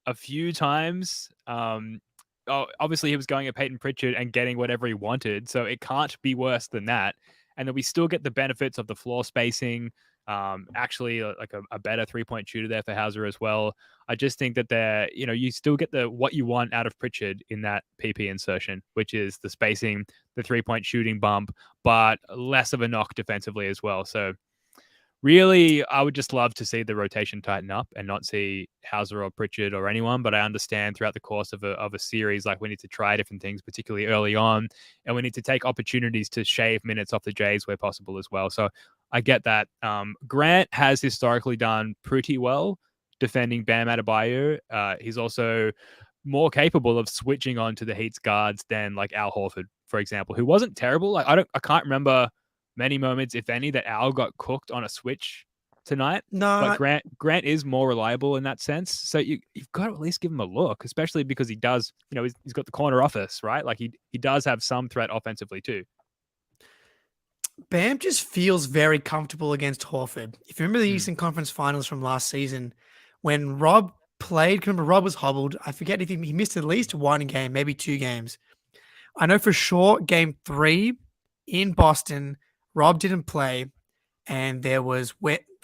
a few times. Obviously he was going at Peyton Pritchard and getting whatever he wanted, so it can't be worse than that. And then we still get the benefits of the floor spacing. Actually, like a better 3-point shooter there for Hauser as well. I just think that you still get what you want out of Pritchard in that PP insertion, which is the spacing, the 3-point shooting bump, but less of a knock defensively as well. So Really, I would just love to see the rotation tighten up and not see Hauser or Pritchard or anyone. But I understand throughout the course of a series, like we need to try different things, particularly early on, and we need to take opportunities to shave minutes off the Jays where possible as well. So I get that. Grant has historically done pretty well defending Bam Adebayo. He's also more capable of switching on to the Heat's guards than like Al Horford, for example, who wasn't terrible. Like I can't remember many moments, if any, that Al got cooked on a switch tonight. No, but Grant is more reliable in that sense. So you've got to at least give him a look, especially because he does, he's got the corner office, right? Like he does have some threat offensively too. Bam just feels very comfortable against Horford. If you remember the Eastern Conference Finals from last season, when Rob played, remember Rob was hobbled. I forget if he missed at least one game, maybe 2 games. I know for sure game 3 in Boston, Rob didn't play, and there was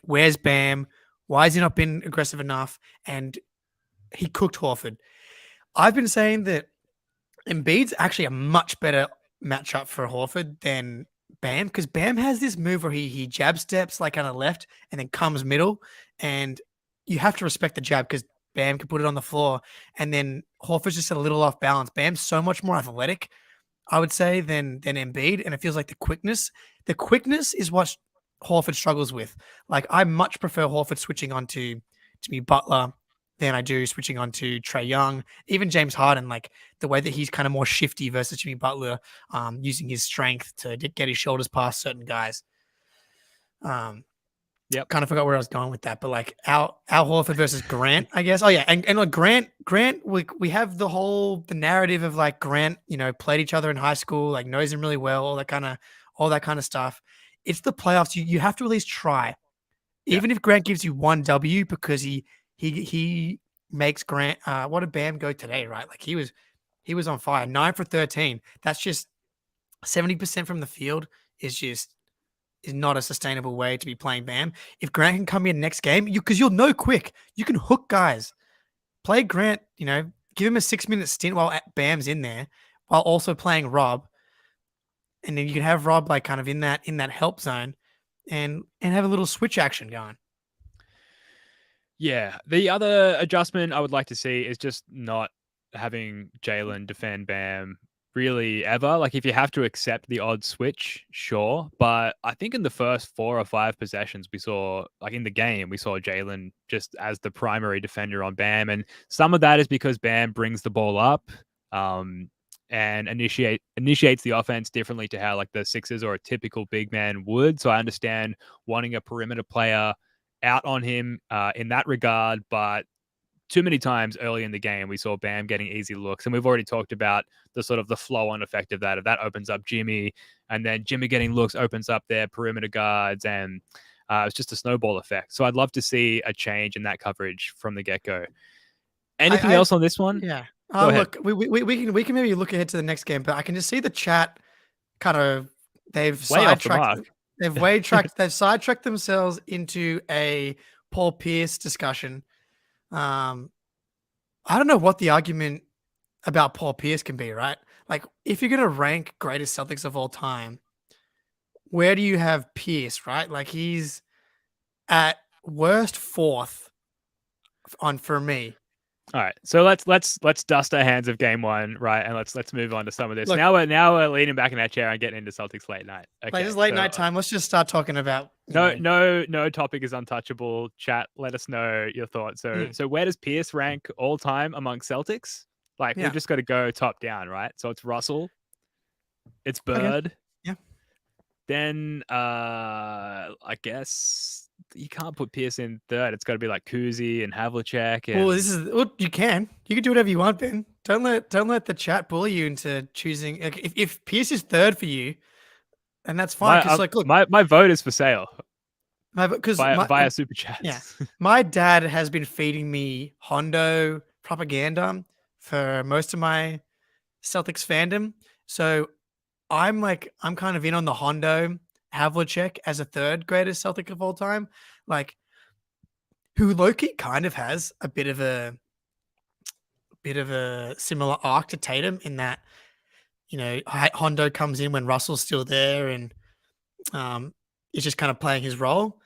where's Bam? Why has he not been aggressive enough? And he cooked Horford. I've been saying that Embiid's actually a much better matchup for Horford than Bam, because Bam has this move where he jab steps like on the left and then comes middle, and you have to respect the jab because Bam can put it on the floor, and then Horford's just a little off balance. Bam's so much more athletic, I would say, than Embiid, and it feels like the quickness is what Horford struggles with. Like I much prefer Horford switching onto Jimmy Butler than I do switching on to Trae Young, even James Harden, like the way that he's kind of more shifty versus Jimmy Butler, using his strength to get his shoulders past certain guys. Yep. Kind of forgot where I was going with that, but like Al Horford versus Grant, I guess. Oh yeah. And like Grant, we have the narrative of like Grant, played each other in high school, like knows him really well, all that kind of stuff. It's the playoffs. You have to at least try. Even if Grant gives you 1 W because he makes Grant, what did Bam go today, right? Like he was on fire, 9 for 13. That's just 70% from the field is not a sustainable way to be playing Bam. If Grant can come in next game, because you'll know quick, you can hook guys. Play Grant, give him a 6-minute stint while Bam's in there, while also playing Rob. And then you can have Rob like kind of in that help zone and have a little switch action going. Yeah. The other adjustment I would like to see is just not having Jalen defend Bam really ever. Like if you have to accept the odd switch, sure. But I think in the first 4 or 5 possessions we saw, like in the game, we saw Jalen just as the primary defender on Bam. And some of that is because Bam brings the ball up and initiates the offense differently to how like the Sixers or a typical big man would. So I understand wanting a perimeter player out on him in that regard, but too many times early in the game, we saw Bam getting easy looks. And we've already talked about the sort of the flow-on effect of that. If that opens up Jimmy, and then Jimmy getting looks opens up their perimeter guards, and it's just a snowball effect. So I'd love to see a change in that coverage from the get-go. Anything else on this one? Yeah. Look, we can maybe look ahead to the next game, but I can just see the chat kind of they've sidetracked themselves into a Paul Pierce discussion. I don't know what the argument about Paul Pierce can be, right? Like, if you're going to rank greatest Celtics of all time, where do you have Pierce, right? Like, he's at worst 4th for me. All right, so let's dust our hands of game 1, right? And let's move on to some of this. Look, now we're leaning back in our chair and getting into Celtics late night. Okay, like this late night time. Let's just start talking about no topic is untouchable. Chat, let us know your thoughts. So where does Pierce rank all time among Celtics? Like we've just got to go top down, right? So it's Russell, it's Bird, yeah. Then I guess you can't put Pierce in 3rd. It's got to be like Kuzi and Havlicek. Well, you can do whatever you want, Ben. Don't let the chat bully you into choosing. Like, if Pierce is 3rd for you, and that's fine. Because look, my vote is for sale. Via super chats. Yeah, my dad has been feeding me Hondo propaganda for most of my Celtics fandom, so I'm kind of in on the Hondo Havlicek as a 3rd greatest Celtic of all time, like who Loki kind of has a bit of a similar arc to Tatum in that, Hondo comes in when Russell's still there and is just kind of playing his role.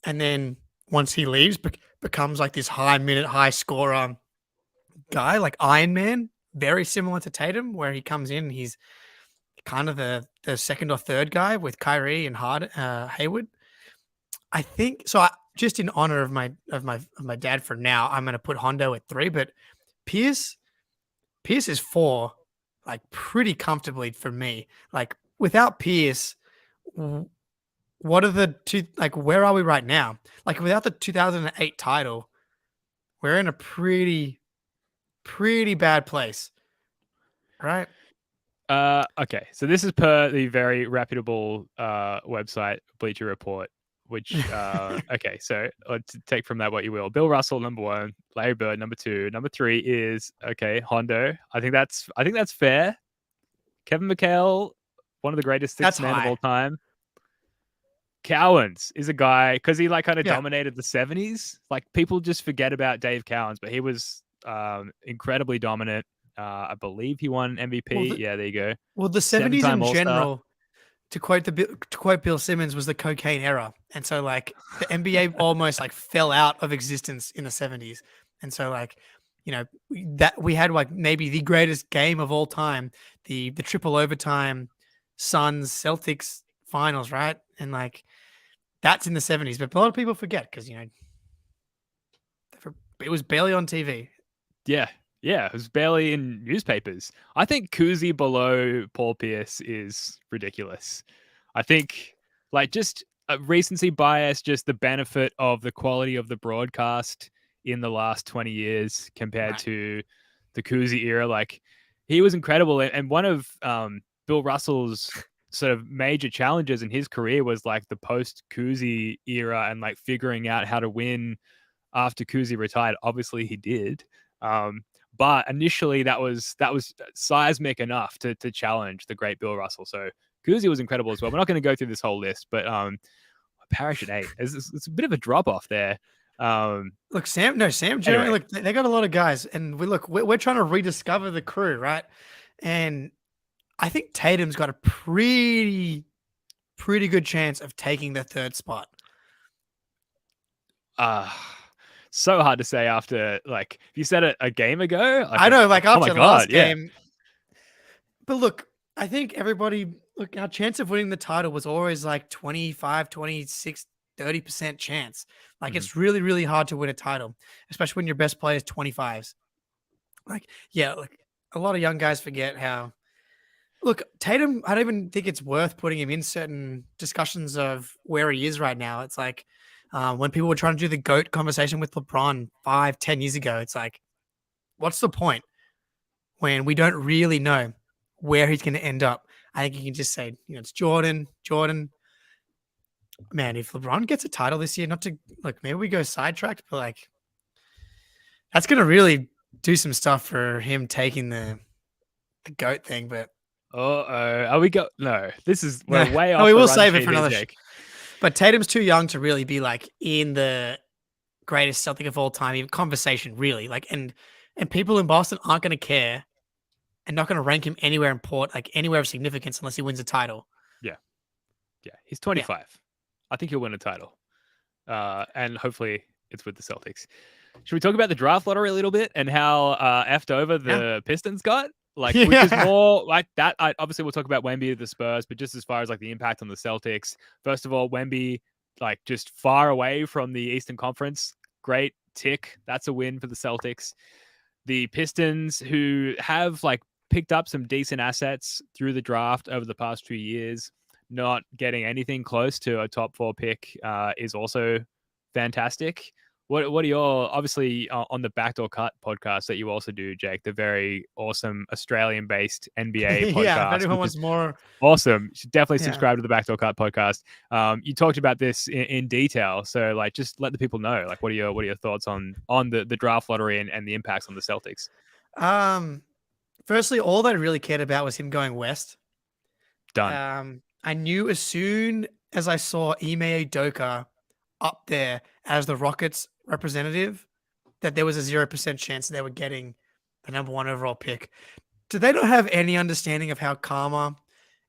and then once he leaves, becomes like this high minute, high scorer guy, like Iron Man, very similar to Tatum, where he comes in, he's kind of the second or third guy with Kyrie and Hayward. I think so. Just in honor of my dad for now, I'm going to put Hondo at 3, but Pierce is 4, like pretty comfortably for me. Like without Pierce, what are the two? Like where are we right now? Like without the 2008 title, we're in a pretty bad place, right? Okay, so this is per the very reputable website Bleacher Report, which okay, so let's take from that what you will. Bill Russell, number 1, Larry Bird, number 2, number 3 is Hondo. I think that's fair. Kevin McHale, one of the greatest six men of all time. Cowens is a guy because he like kind of dominated the 70s. Like people just forget about Dave Cowens, but he was incredibly dominant. I believe he won MVP. There you go. Well, the 70s in general, to quote Bill Simmons, was the cocaine era, and so like the NBA almost like fell out of existence in the 70s, and so like that we had like maybe the greatest game of all time, the triple overtime Suns Celtics finals, right? And like that's in the 70s, but a lot of people forget because it was barely on TV. Yeah, it was barely in newspapers. I think Cousy below Paul Pierce is ridiculous. I think like just a recency bias, just the benefit of the quality of the broadcast in the last 20 years compared to the Cousy era. Like he was incredible. And one of Bill Russell's sort of major challenges in his career was like the post Cousy era and like figuring out how to win after Cousy retired. Obviously he did. But initially that was seismic enough to challenge the great Bill Russell. So Cousy was incredible as well. We're not going to go through this whole list, but Parrish at 8. It's a bit of a drop off there. Look, Sam, Jeremy, anyway. Look, they got a lot of guys, and we're trying to rediscover the crew, right? And I think Tatum's got a pretty good chance of taking the 3rd spot. So hard to say after, like, you said it a game ago. Like, I know, like after the last game. But look, I think our chance of winning the title was always like 25, 26, 30% chance. Like it's really, really hard to win a title, especially when your best player is 25s. Like, like a lot of young guys forget how. Look, Tatum, I don't even think it's worth putting him in certain discussions of where he is right now. It's like when people were trying to do the GOAT conversation with LeBron 5-10 years ago, it's like, what's the point when we don't really know where he's going to end up? I think you can just say, it's Jordan. Man, if LeBron gets a title this year, not to look, maybe we go sidetracked, but like that's going to really do some stuff for him taking the GOAT thing. But are we no, this is we're way off. We will save it for another. But Tatum's too young to really be like in the greatest Celtic of all time, even conversation, really. Like, and people in Boston aren't going to care and not going to rank him anywhere anywhere of significance unless he wins a title. Yeah. He's 25. Yeah. I think he'll win a title. And hopefully it's with the Celtics. Should we talk about the draft lottery a little bit and how effed over the Pistons got? Like, which is more like that. Obviously, we'll talk about Wemby, the Spurs, but just as far as like the impact on the Celtics, first of all, Wemby, like just far away from the Eastern Conference. Great tick. That's a win for the Celtics. The Pistons, who have like picked up some decent assets through the draft over the past 2 years, not getting anything close to a top 4 pick is also fantastic. What are your, obviously on the Backdoor Cut podcast that you also do, Jake, the very awesome Australian-based NBA podcast. If anyone wants more. Awesome. You should definitely subscribe to the Backdoor Cut podcast. You talked about this in detail. So like, just let the people know, like, what are your thoughts on the draft lottery and the impacts on the Celtics? Firstly, all that I really cared about was him going west. Done. I knew as soon as I saw Ime Udoka up there as the Rockets representative that there was a 0% chance they were getting the number 1 overall pick. Do they not have any understanding of how karma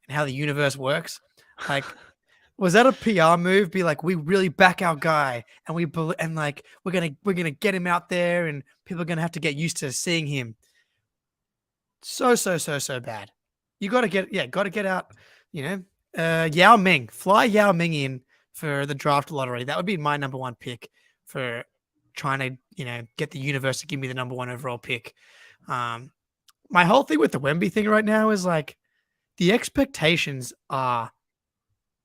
and how the universe works? Like Was that a PR move? Be like, we really back our guy, and we're gonna get him out there, and people are gonna have to get used to seeing him. So bad. You gotta get out. Yao Ming, fly Yao Ming in for the draft lottery. That would be my number one pick for trying to get the universe to give me the number one overall pick. My whole thing with the Wemby thing right now is like the expectations are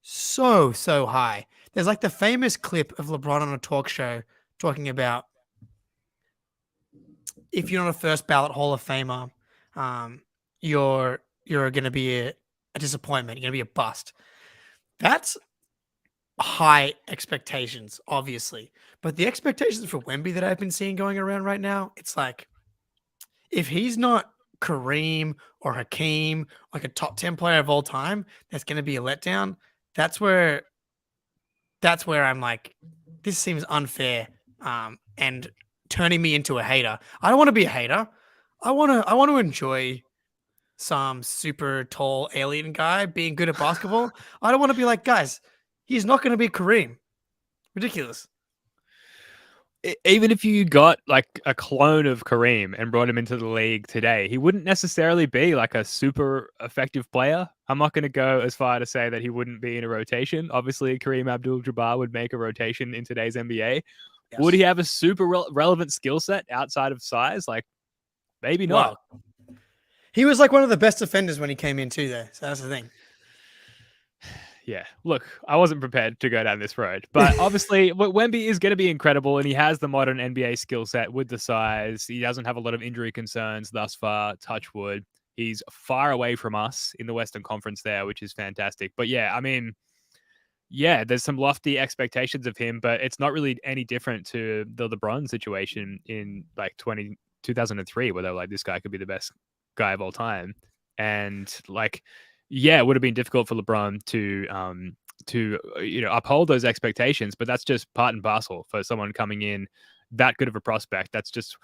so high. There's like the famous clip of LeBron on a talk show talking about if you're not a first ballot Hall of Famer, you're going to be a disappointment. You're going to be a bust. That's high expectations, obviously. But the expectations for Wemby that I've been seeing going around right now, it's like if he's not Kareem or Hakeem, like a top 10 player of all time, that's going to be a letdown. That's where I'm like, this seems unfair and turning me into a hater. I don't want to be a hater. I want to enjoy some super tall alien guy being good at basketball. I don't want to be like, guys, he's not going to be Kareem. Ridiculous. Even if you got like a clone of Kareem and brought him into the league today, he wouldn't necessarily be like a super effective player. I'm not going to go as far to say that he wouldn't be in a rotation. Obviously, Kareem Abdul-Jabbar would make a rotation in today's NBA. Yes. Would he have a super relevant skill set outside of size? Like, maybe not. Wow. He was like one of the best defenders when he came in too, though. So that's the thing. Yeah, look, I wasn't prepared to go down this road, but obviously Wemby is going to be incredible, and he has the modern NBA skill set with the size. He doesn't have a lot of injury concerns thus far, touch wood. He's far away from us in the Western Conference there, which is fantastic. But yeah, I mean, yeah, there's some lofty expectations of him, but it's not really any different to the LeBron situation in like 2003, where they're like, this guy could be the best guy of all time. And like, yeah, it would have been difficult for LeBron to uphold those expectations, but that's just part and parcel for someone coming in that good of a prospect. That's just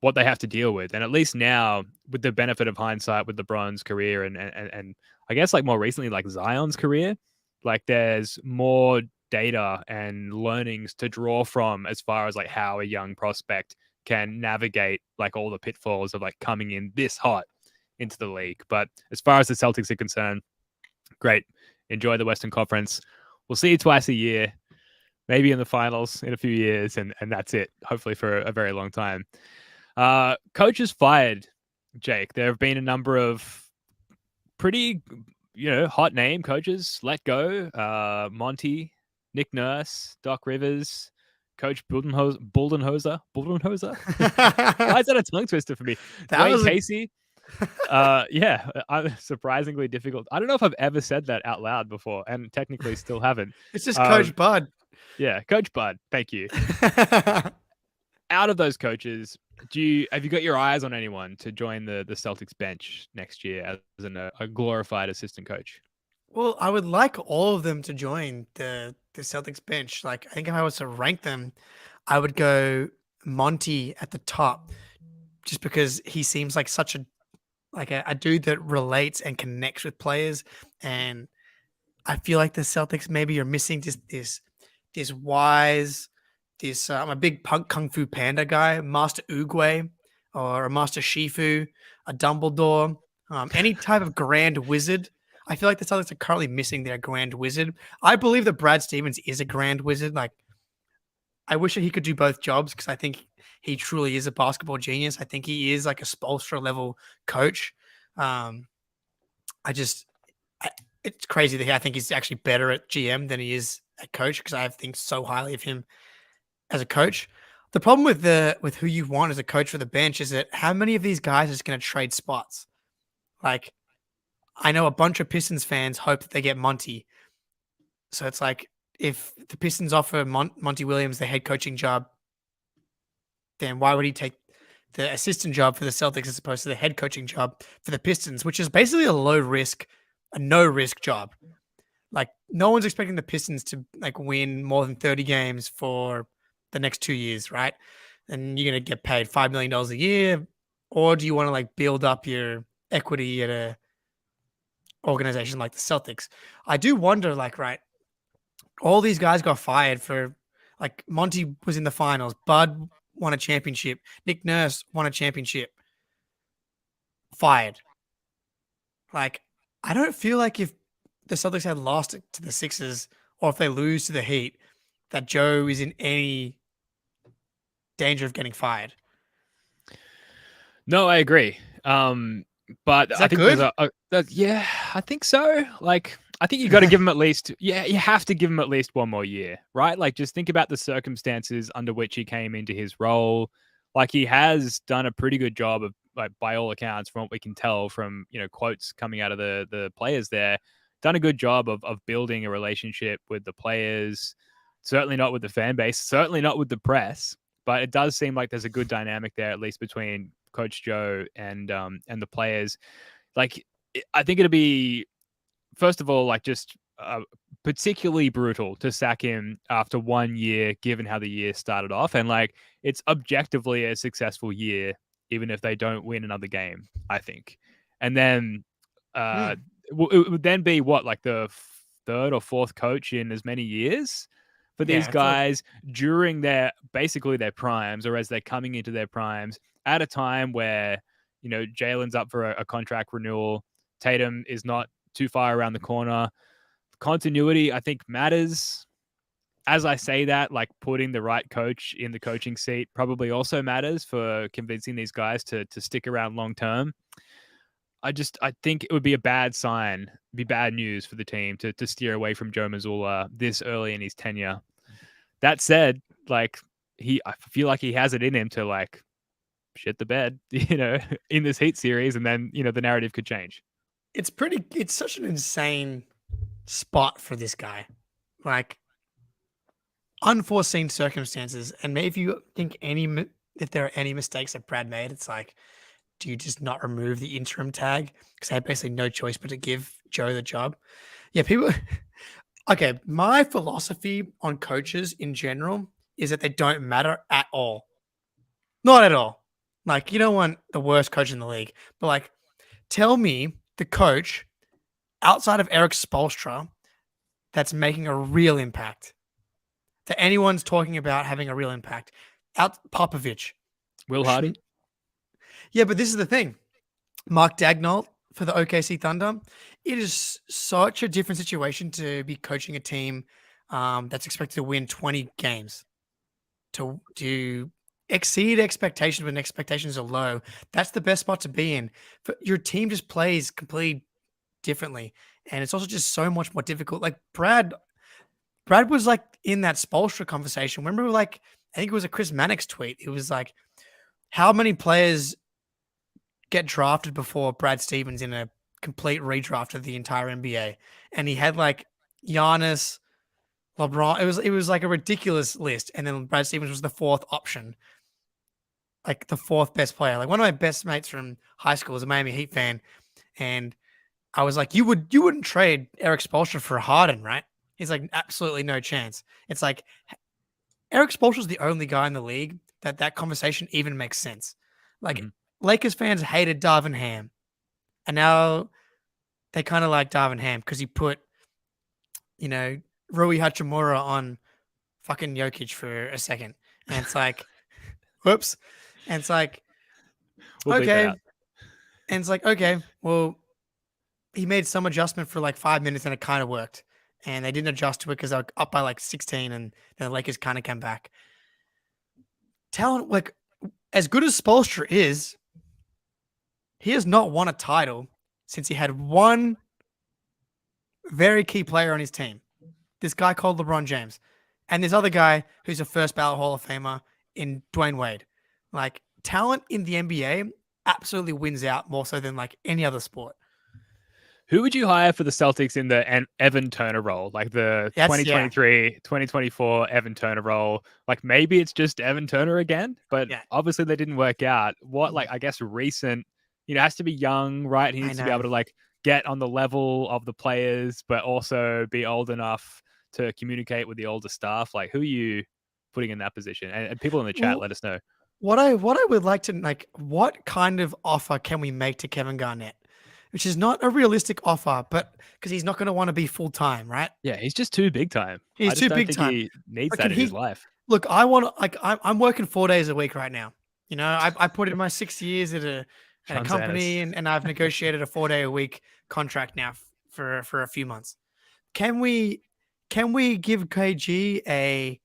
what they have to deal with. And at least now, with the benefit of hindsight, with LeBron's career and I guess like more recently like Zion's career, like there's more data and learnings to draw from as far as like how a young prospect can navigate like all the pitfalls of like coming in this hot into the league. But as far as the Celtics are concerned, great. Enjoy the Western Conference. We'll see you twice a year, maybe in the finals in a few years, and that's it, hopefully for a very long time. Coaches fired, Jake. There have been a number of pretty, hot name coaches let go. Monty, Nick Nurse, Doc Rivers, Coach Buldenhoser. Why is that a tongue twister for me? Dwayne Casey. Yeah, I'm surprisingly difficult. I don't know if I've ever said that out loud before, and technically still haven't. It's just Coach Bud. Yeah, Coach Bud. Thank you. Out of those coaches, have you got your eyes on anyone to join the Celtics bench next year as a glorified assistant coach? Well, I would like all of them to join the Celtics bench. Like, I think if I was to rank them, I would go Monty at the top, just because he seems like such a dude that relates and connects with players. And I feel like the Celtics maybe are missing this wise, I'm a big Kung Fu Panda guy, Master Oogway or a Master Shifu, a Dumbledore, any type of grand wizard. I feel like the Celtics are currently missing their grand wizard. I believe that Brad Stevens is a grand wizard. Like, I wish that he could do both jobs, because I think he truly is a basketball genius. I think he is like a Spoelstra level coach. It's crazy that I think he's actually better at GM than he is at coach, because I think so highly of him as a coach. The problem with who you want as a coach for the bench is that how many of these guys is going to trade spots? Like, I know a bunch of Pistons fans hope that they get Monty. So it's like, if the Pistons offer Monty Williams the head coaching job, then why would he take the assistant job for the Celtics as opposed to the head coaching job for the Pistons, which is basically a no risk job? Like, no one's expecting the Pistons to like win more than 30 games for the next 2 years, right? And you're going to get paid $5 million a year. Or do you want to like build up your equity at a organization like the Celtics. I do wonder, like, right, all these guys got fired for, like, Monty was in the finals, Bud won a championship, Nick Nurse won a championship, fired. Like, I don't feel like if the Celtics had lost it to the Sixers or if they lose to the Heat, that Joe is in any danger of getting fired. No, I agree. But I think good? yeah, I think so. Like, I think you got to give him at least, you have to give him at least one more year, right? Like, just think about the circumstances under which he came into his role. Like, he has done a pretty good job of, like, by all accounts, from what we can tell from, quotes coming out of the players there, done a good job of building a relationship with the players. Certainly not with the fan base, certainly not with the press, but it does seem like there's a good dynamic there, at least between Coach Joe and the players. Like, I think it'll be, first of all, like, just particularly brutal to sack him after 1 year, given how the year started off. And, like, it's objectively a successful year, even if they don't win another game, I think. And then it would then be what, like the third or fourth coach in as many years for these guys during basically their primes, or as they're coming into their primes, at a time where, Jalen's up for a contract renewal. Tatum is not too far around the corner. Continuity, I think, matters. As I say that, like, putting the right coach in the coaching seat probably also matters for convincing these guys to stick around long term. I think it would be a bad sign, be bad news for the team to steer away from Joe Mazzulla this early in his tenure. That said, like, I feel like he has it in him to, like, shit the bed, in this Heat series, and then, the narrative could change. It's such an insane spot for this guy. Like, unforeseen circumstances. And maybe if you think if there are any mistakes that Brad made, it's like, do you just not remove the interim tag? Because they had basically no choice but to give Joe the job. Yeah, people. Okay, my philosophy on coaches in general is that they don't matter at all. Not at all. Like, you don't want the worst coach in the league, but, like, tell me the coach outside of Eric Spoelstra that's making a real impact, that anyone's talking about having a real impact. Popovich. Will Hardy? Yeah, but this is the thing. Mark Daigneault for the OKC Thunder. It is such a different situation to be coaching a team that's expected to win 20 games. To exceed expectations when expectations are low, that's the best spot to be in. Your team just plays completely differently, and it's also just so much more difficult. Like, Brad was, like, in that Spoelstra conversation. Remember, like, I think it was a Chris Mannix tweet. It was like, how many players get drafted before Brad Stevens in a complete redraft of the entire NBA? And he had, like, Giannis, LeBron. It was like a ridiculous list. And then Brad Stevens was the fourth option, like the fourth best player. Like, one of my best mates from high school is a Miami Heat fan, and I was like, you wouldn't trade Eric Spoelstra for Harden, right? He's like, absolutely no chance. It's like, Eric Spoelstra is the only guy in the league that conversation even makes sense. Like, Lakers fans hated Darvin Ham, and now they kind of like Darvin Ham because he put, Rui Hachimura on fucking Jokic for a second. And it's like, whoops. And it's like, okay. And it's like, okay, well, he made some adjustment for like 5 minutes and it kind of worked. And they didn't adjust to it because they were up by like 16, and then the Lakers kind of came back. Talent, like, as good as Spoelstra is, he has not won a title since he had one very key player on his team. This guy called LeBron James. And this other guy who's a first ballot Hall of Famer in Dwayne Wade. Like, talent in the NBA absolutely wins out more so than, like, any other sport. Who would you hire for the Celtics in the Evan Turner role? Like the 2023, 2024 Evan Turner role? Like, maybe it's just Evan Turner again, but obviously they didn't work out. What, like, I guess recent, has to be young, right? He needs to be able to, like, get on the level of the players, but also be old enough to communicate with the older staff. Like, who are you putting in that position? And people in the chat, let us know. What I would like to, like, what kind of offer can we make to Kevin Garnett? which is not a realistic offer, but because he's not going to want to be full time, right? Yeah, he's just too big time. He's too big time. He needs that in his life. Look, I'm working 4 days a week right now. You know, I put in my 6 years at a company, and I've negotiated a 4-day a week contract now for a few months. Can we give KG a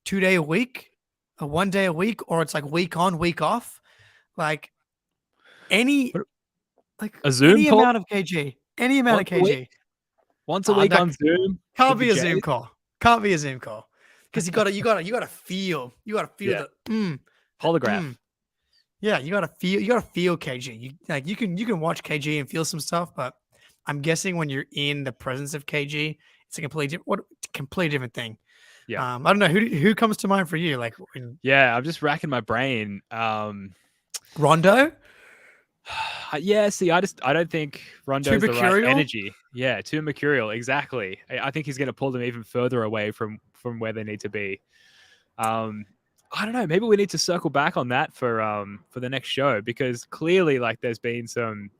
2-day a week, a 1-day a week, or it's like week on, week off? Like a Zoom call? Amount of KG, any amount of KG. Once a week on Zoom. Can't be a Zoom call. Can't be a Zoom call. Because you gotta feel the holograph. Yeah, you gotta feel KG. You can watch KG and feel some stuff, but I'm guessing when you're in the presence of KG, it's a completely different thing. Yeah. I don't know who comes to mind for you. Like, I'm just racking my brain. Rondo. Yeah, see, I don't think Rondo's the right energy. Yeah, too mercurial. Exactly. I think he's going to pull them even further away from where they need to be. I don't know. Maybe we need to circle back on that for the next show, because clearly, like, there's been some.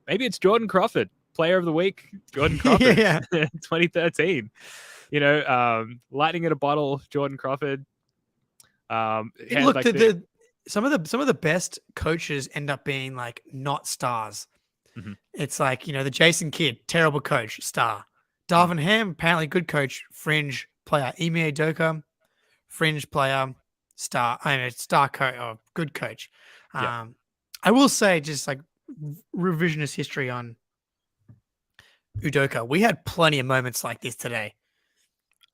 Maybe it's Jordan Crawford, Player of the Week. Jordan Crawford, 2013. You know, lightning in a bottle. Jordan Crawford. Look, some of the best coaches end up being like not stars. Mm-hmm. It's like, you know, the Jason Kidd, terrible coach, star. Darvin Ham, apparently good coach, fringe player. Ime Udoka, fringe player, star. Star coach or good coach. I will say, just like revisionist history on Udoka, we had plenty of moments like this today.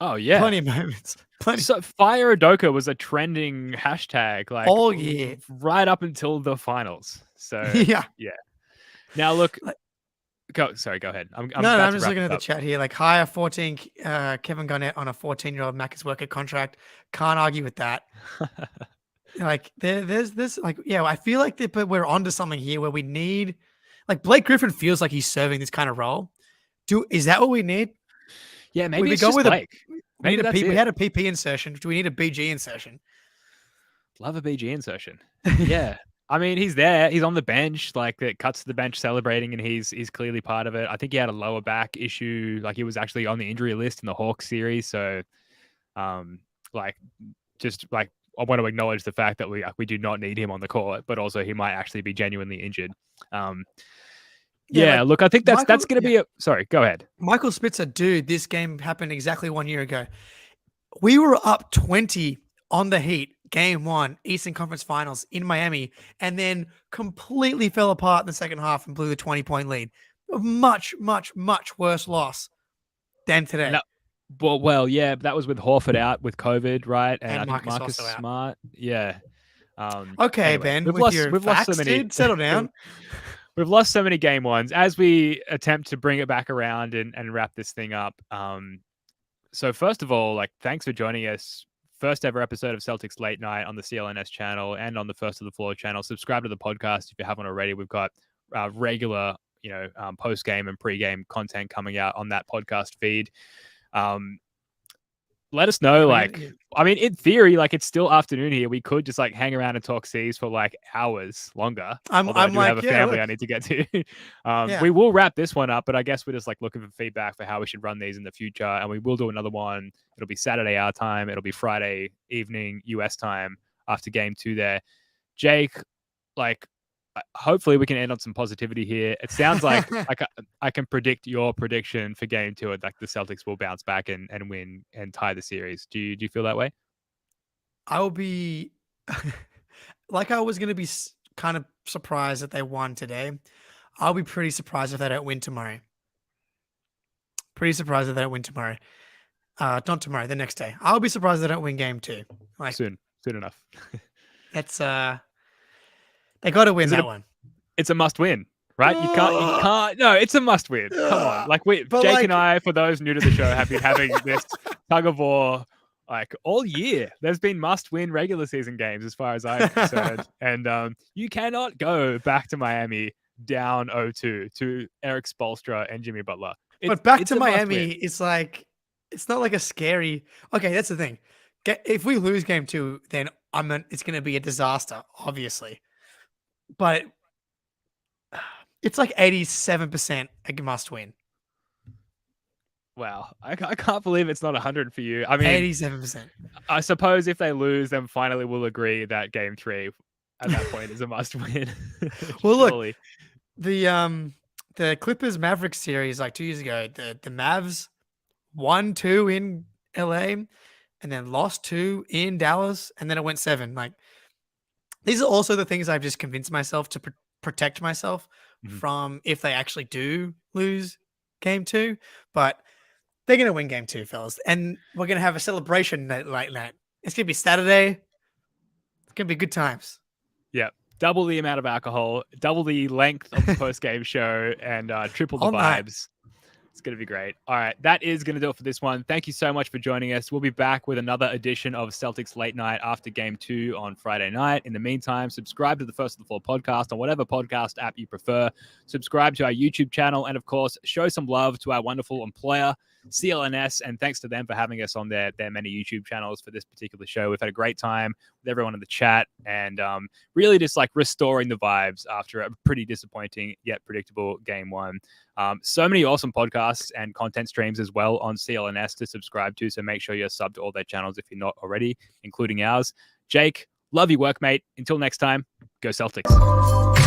Oh yeah, plenty of moments. So Fire Udoka was a trending hashtag like all year, right up until the finals. So yeah. Now look, go ahead. I'm just looking at the chat here. Like, hire 14 Kevin Garnett on a 14-year-old Macca's worker contract. Can't argue with that. Like there's this I feel like but we're onto something here where we need, like, Blake Griffin feels like he's serving this kind of role. Is that what we need? Yeah, maybe it's just Blake. We had a PP insertion. Do we need a BG insertion? Love a BG insertion. Yeah. I mean, he's there. He's on the bench. Like, it cuts to the bench celebrating, and he's clearly part of it. I think he had a lower back issue. Like, he was actually on the injury list in the Hawks series. So, I want to acknowledge the fact that we do not need him on the court, but also he might actually be genuinely injured. Look, I think that's going to be sorry, go ahead. Michael Spitzer, dude, this game happened exactly 1 year ago. We were up 20 on the Heat, game 1, Eastern Conference Finals in Miami, and then completely fell apart in the second half and blew the 20-point lead. A much, much, much worse loss than today. That was with Horford out with COVID, right? And I think Marcus Smart. Yeah. Okay, anyway, Ben, we've lost so many. Dude, settle down. We've lost so many game ones as we attempt to bring it back around and wrap this thing up. So first of all, like, thanks for joining us. First ever episode of Celtics Late Night on the CLNS channel and on the First of the Floor channel. Subscribe to the podcast if you haven't already. We've got regular, post game and pre game content coming out on that podcast feed. Let us know, in theory, like, it's still afternoon here. We could just like hang around and talk C's for like hours longer. I have a family I need to get to. We will wrap this one up, but I guess we're just like looking for feedback for how we should run these in the future. And we will do another one. It'll be Saturday our time. It'll be Friday evening US time after game 2 there. Jake, like, hopefully we can end on some positivity here. It sounds like I can predict your prediction for game 2. Like, the Celtics will bounce back and win and tie the series. Do you feel that way? I will be like, I was going to be kind of surprised that they won today. I'll be pretty surprised if they don't win tomorrow. Not tomorrow, the next day. I'll be surprised if they don't win game 2. Like, soon enough. That's they got to win that one. It's a must win, right? You can't. No, it's a must win. Come on. Like, Jake and I, for those new to the show, have been having this tug of war like all year. There's been must win regular season games as far as I'm concerned. And you cannot go back to Miami down 0-2 to Eric Spoelstra and Jimmy Butler. But back to Miami, it's like, it's not like a scary. Okay, that's the thing. If we lose game 2, then it's going to be a disaster, obviously. But It's like 87% a must win. Wow. I can't believe it's not 100 for you. I mean, 87%. I suppose if they lose, then finally we'll agree that game 3 at that point is a must win. Well, look, the Clippers Mavericks series like 2 years ago, the Mavs won 2 in LA and then lost 2 in Dallas, and then it went 7. Like, these are also the things I've just convinced myself to protect myself from if they actually do lose game 2. But they're going to win game 2, fellas. And we're going to have a celebration like that. It's going to be Saturday. It's going to be good times. Yeah. Double the amount of alcohol, double the length of the post-game show, and triple the vibes. It's going to be great. All right. That is going to do it for this one. Thank you so much for joining us. We'll be back with another edition of Celtics Late Night after game 2 on Friday night. In the meantime, subscribe to the First of the Floor podcast on whatever podcast app you prefer. Subscribe to our YouTube channel. And of course, show some love to our wonderful employer, CLNS. And thanks to them for having us on their many YouTube channels for this particular show. We've had a great time with everyone in the chat and really just like restoring the vibes after a pretty disappointing yet predictable game 1. So many awesome podcasts and content streams as well on CLNS to subscribe to. So make sure you're subbed to all their channels if you're not already, including ours. Jake, love your work, mate. Until next time, go Celtics.